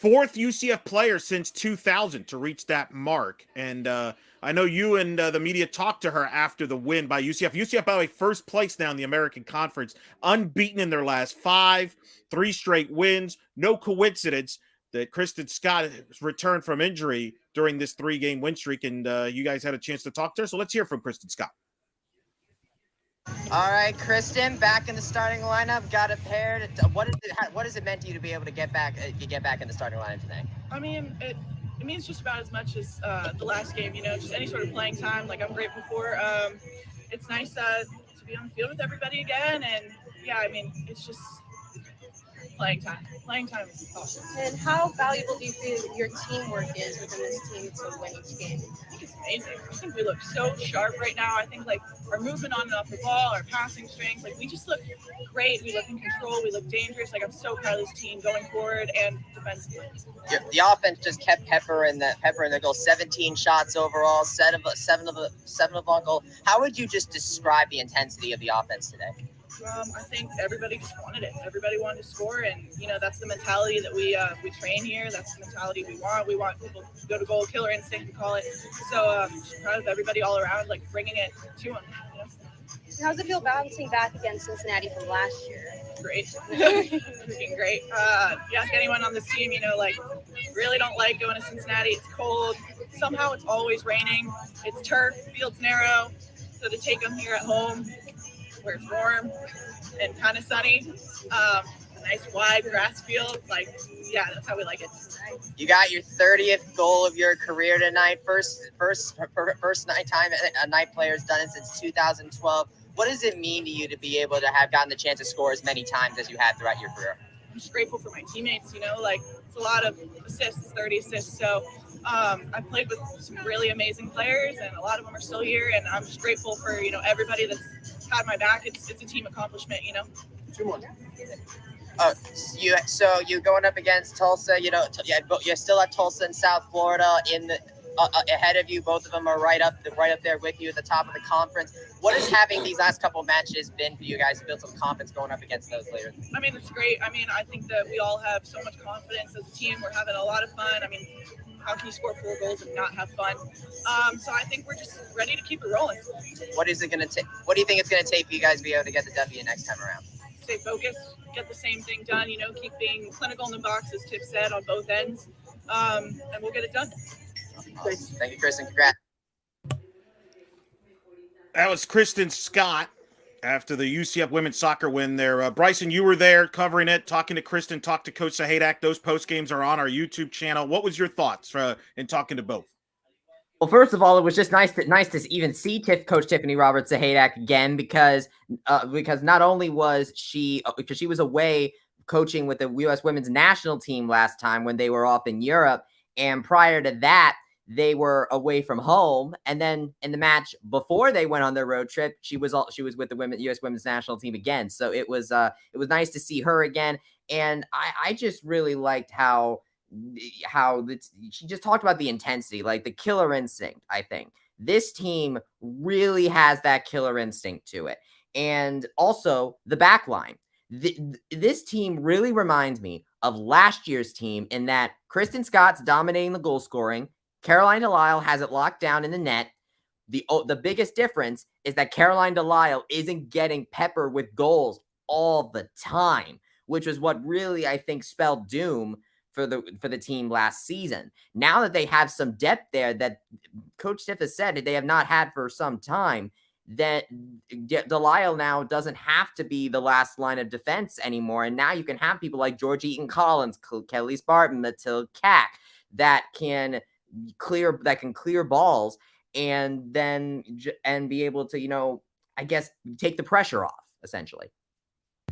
4th UCF player since 2000 to reach that mark. And I know you and the media talked to her after the win by UCF. UCF, by the way, first place now in the American Conference, unbeaten in their last 5, 3 straight wins. No coincidence. that Kristen Scott returned from injury during this 3-game win streak, and you guys had a chance to talk to her. So let's hear from Kristen Scott. All right, Kristen, back in the starting lineup. Got a pair. What has it meant to you to be able to get back in the starting lineup today? I mean, it means just about as much as the last game. Just any sort of playing time. Like I'm grateful for. It's nice to be on the field with everybody again, and yeah, I mean, it's just playing time. Playing time is awesome. And how valuable do you feel your teamwork is within this team to win each game? I think it's amazing. I think we look so sharp right now. I think like our movement on and off the ball, our passing strength, like we just look great. We look in control. We look dangerous. Like I'm so proud of this team going forward and defensively. The offense just kept Pepper in the goal. 17 shots overall, seven of goal. How would you just describe the intensity of the offense today? I think everybody just wanted it. Everybody wanted to score, and that's the mentality that we train here. That's the mentality we want. We want people to go to goal, killer instinct, we call it. So just proud of everybody all around, like bringing it to them. How does it feel bouncing back against Cincinnati from last year? Great, freaking great. You ask anyone on this team, really don't like going to Cincinnati. It's cold. Somehow it's always raining. It's turf, field's narrow. So to take them here at home, where it's warm and kind of sunny, a nice wide grass field, that's how we like it. You got your 30th goal of your career tonight. First time a night player's done it since 2012. What does it mean to you to be able to have gotten the chance to score as many times as you have throughout your career? I'm just grateful for my teammates. It's a lot of assists, 30 assists. So I've played with some really amazing players, and a lot of them are still here. And I'm just grateful for everybody that's had my back. It's a team accomplishment. 2 more. You going up against Tulsa? You're still at Tulsa in South Florida. Ahead of you, both of them are right up there with you at the top of the conference. What has having these last couple matches been for you guys to build some confidence going up against those players? I mean, it's great. I mean, I think that we all have so much confidence as a team. We're having a lot of fun. I mean, how can you score 4 goals and not have fun? So I think we're just ready to keep it rolling. What is it going to take? What do you think it's going to take for you guys to be able to get the W next time around? Stay focused, get the same thing done. Keep being clinical in the box, as Tiff said, on both ends, and we'll get it done. Thanks. Thank you, Kristen. Congrats. That was Kristen Scott after the UCF women's soccer win there. Bryson, you were there covering it, talking to Kristen, talked to Coach Sahadak. Those post games are on our YouTube channel. What was your thoughts in talking to both? Well, first of all, it was just nice to even see Coach Tiffany Roberts Sahadak again because not only was she because she was away coaching with the U.S. women's national team last time when they were off in Europe, and prior to that, they were away from home. And then in the match before they went on their road trip, she was with the U.S. women's national team again. So it was nice to see her again. And I just really liked how she just talked about the intensity, like the killer instinct. I think this team really has that killer instinct to it. And also the back line. This team really reminds me of last year's team in that Kristen Scott's dominating the goal scoring. Caroline Delisle has it locked down in the net. The biggest difference is that Caroline Delisle isn't getting peppered with goals all the time, which was what really, I think, spelled doom for the team last season. Now that they have some depth there that Coach Tiff has said that they have not had for some time, that Delisle now doesn't have to be the last line of defense anymore. And now you can have people like George Eaton-Collins, Kelly Spartan, Matilda Cack that can clear balls and be able to, I guess, take the pressure off, essentially.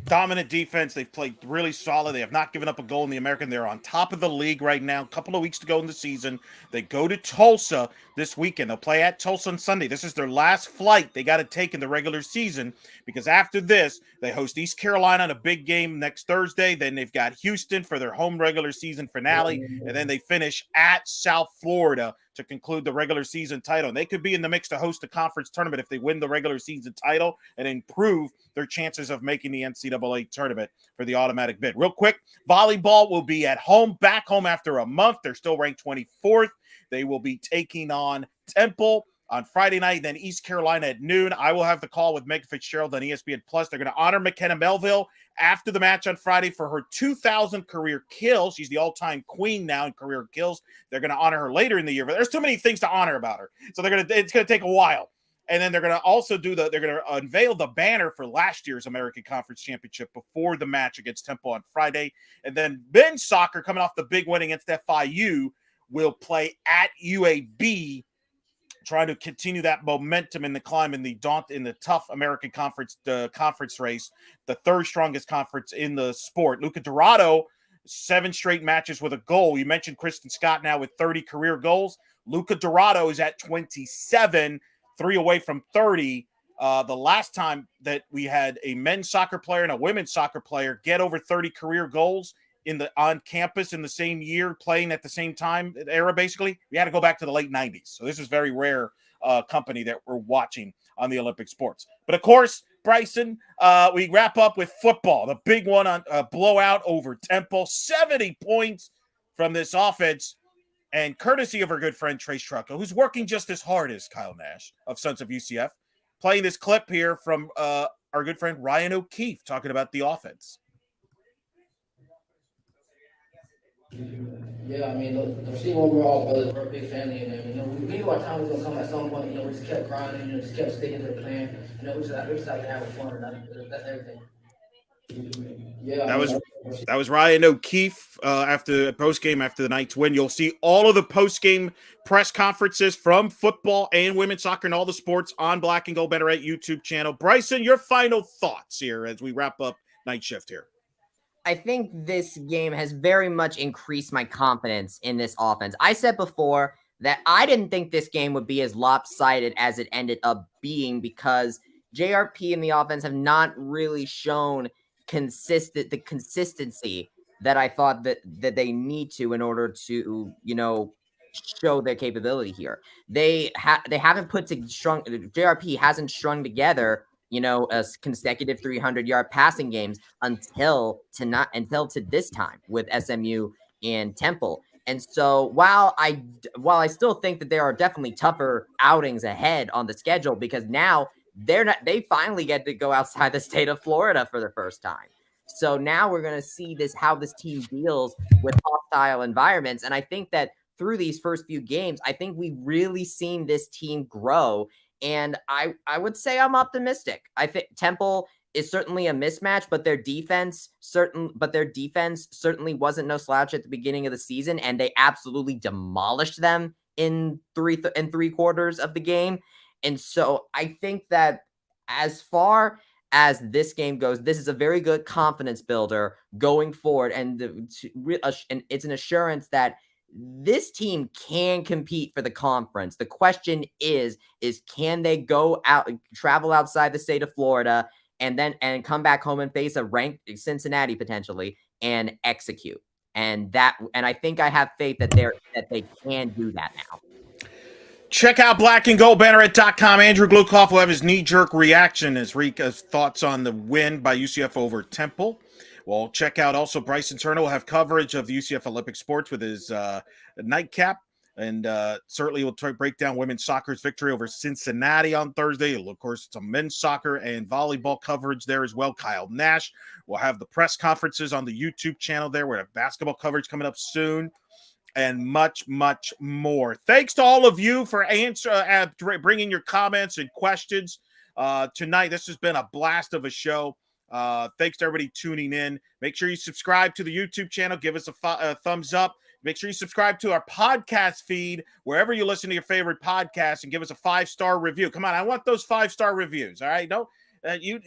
Dominant defense. They've played really solid. They have not given up a goal in the American. They're on top of the league right now. A couple of weeks to go in the season. They go to Tulsa this weekend. They'll play at Tulsa on Sunday. This is their last flight they got to take in the regular season because after this, they host East Carolina in a big game next Thursday. Then they've got Houston for their home regular season finale. And then they finish at South Florida to conclude the regular season title. And they could be in the mix to host the conference tournament if they win the regular season title and improve their chances of making the NCAA tournament for the automatic bid. Real quick, volleyball will be back home after a month. They're still ranked 24th. They will be taking on Temple on Friday night, then East Carolina at noon. I will have the call with Megan Fitzgerald on ESPN Plus. They're going to honor McKenna Melville after the match on Friday for her 2,000 career kill. She's the all-time queen now in career kills. They're going to honor her later in the year, but there's too many things to honor about her. So it's going to take a while. And then they're going to also they're going to unveil the banner for last year's American Conference Championship before the match against Temple on Friday. And then men's soccer, coming off the big win against FIU, will play at UAB, trying to continue that momentum in the climb in the tough American Conference conference race, the third strongest conference in the sport. Luca Dorado, 7 straight matches with a goal. You mentioned Kristen Scott now with 30 career goals. Luca Dorado is at 27, 3 away from 30. The last time that we had a men's soccer player and a women's soccer player get over 30 career goals on campus in the same year, playing at the same time era, basically, we had to go back to the late 90s. So this is very rare company that we're watching on the Olympic sports. But of course, Bryson, we wrap up with football, the big one on blowout over Temple, 70 points from this offense, and courtesy of our good friend Trace Trucco, who's working just as hard as Kyle Nash of Sons of UCF, playing this clip here from our good friend Ryan O'Keefe talking about the offense. Yeah, I mean, the team overall, brothers, we're a big family, and we knew our time was gonna come at some point. We just kept grinding, just kept sticking to the plan. We just like to have fun, and that's everything. Yeah, that was Ryan O'Keefe after post-game after the Knights win. You'll see all of the post-game press conferences from football and women's soccer and all the sports on Black and Gold Banneret YouTube channel. Bryson, your final thoughts here as we wrap up night shift here. I think this game has very much increased my confidence in this offense. I said before that I didn't think this game would be as lopsided as it ended up being because JRP and the offense have not really shown the consistency that I thought that they need to in order to, show their capability here. They haven't JRP hasn't strung together a consecutive 300-yard passing games until to this time with SMU and Temple. And so while I still think that there are definitely tougher outings ahead on the schedule because now they finally get to go outside the state of Florida for the first time. So now we're going to see how this team deals with hostile environments. And I think that through these first few games, I think we've really seen this team grow. And I would say I'm optimistic. I think Temple is certainly a mismatch, but their defense certainly wasn't no slouch at the beginning of the season, and they absolutely demolished them in three quarters of the game. And so I think that as far as this game goes, this is a very good confidence builder going forward, and it's an assurance that this team can compete for the conference. The question is can they go out, travel outside the state of Florida, and come back home and face a ranked Cincinnati potentially and execute? And I think I have faith that they can do that now. Check out blackandgoldbanneret.com. Andrew Glukoff will have his knee-jerk reaction as Rika's thoughts on the win by UCF over Temple. Well, check out also Bryson Turner will have coverage of the UCF Olympic sports with his nightcap. And certainly we'll break down women's soccer's victory over Cincinnati on Thursday. Of course, some men's soccer and volleyball coverage there as well. Kyle Nash will have the press conferences on the YouTube channel there. We'll have basketball coverage coming up soon and much, much more. Thanks to all of you for bringing your comments and questions tonight. This has been a blast of a show. Thanks to everybody tuning in. Make sure you subscribe to the YouTube channel. Give us a thumbs up. Make sure you subscribe to our podcast feed wherever you listen to your favorite podcast and give us a 5-star review. Come on, I want those 5-star reviews. All right, don't you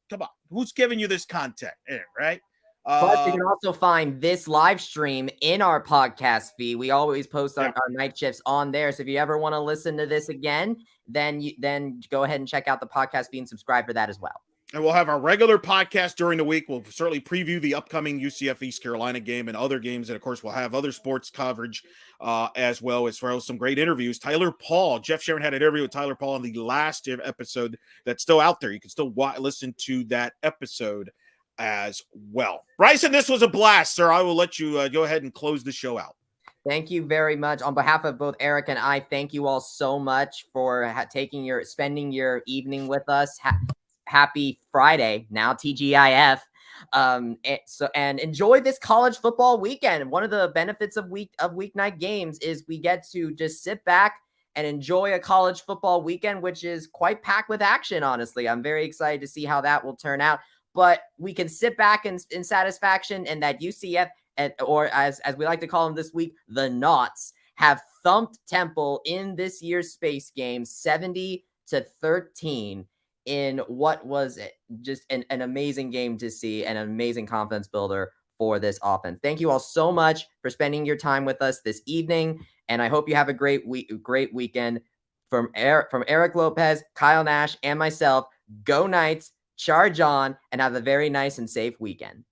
come on? Who's giving you this content? Right? But you can also find this live stream in our podcast feed. We always post our night shifts on there. So if you ever want to listen to this again, then go ahead and check out the podcast feed and subscribe for that as well. And we'll have our regular podcast during the week. We'll certainly preview the upcoming UCF East Carolina game and other games. And, of course, we'll have other sports coverage as well as some great interviews. Tyler Paul, Jeff Sharon had an interview with Tyler Paul on the last episode that's still out there. You can still listen to that episode as well. Bryson, this was a blast, sir. I will let you go ahead and close the show out. Thank you very much. On behalf of both Eric and I, thank you all so much for spending your evening with us. Happy Friday, now TGIF. And enjoy this college football weekend. One of the benefits of weeknight games is we get to just sit back and enjoy a college football weekend, which is quite packed with action. Honestly, I'm very excited to see how that will turn out. But we can sit back in satisfaction, and that UCF, or as we like to call them this week, the Nauts, have thumped Temple in this year's space game 70-13 in what was just an amazing game to see, and an amazing confidence builder for this offense. Thank you all so much for spending your time with us this evening, and I hope you have a great weekend. From Eric Lopez, Kyle Nash, and myself, go Knights, charge on, and have a very nice and safe weekend.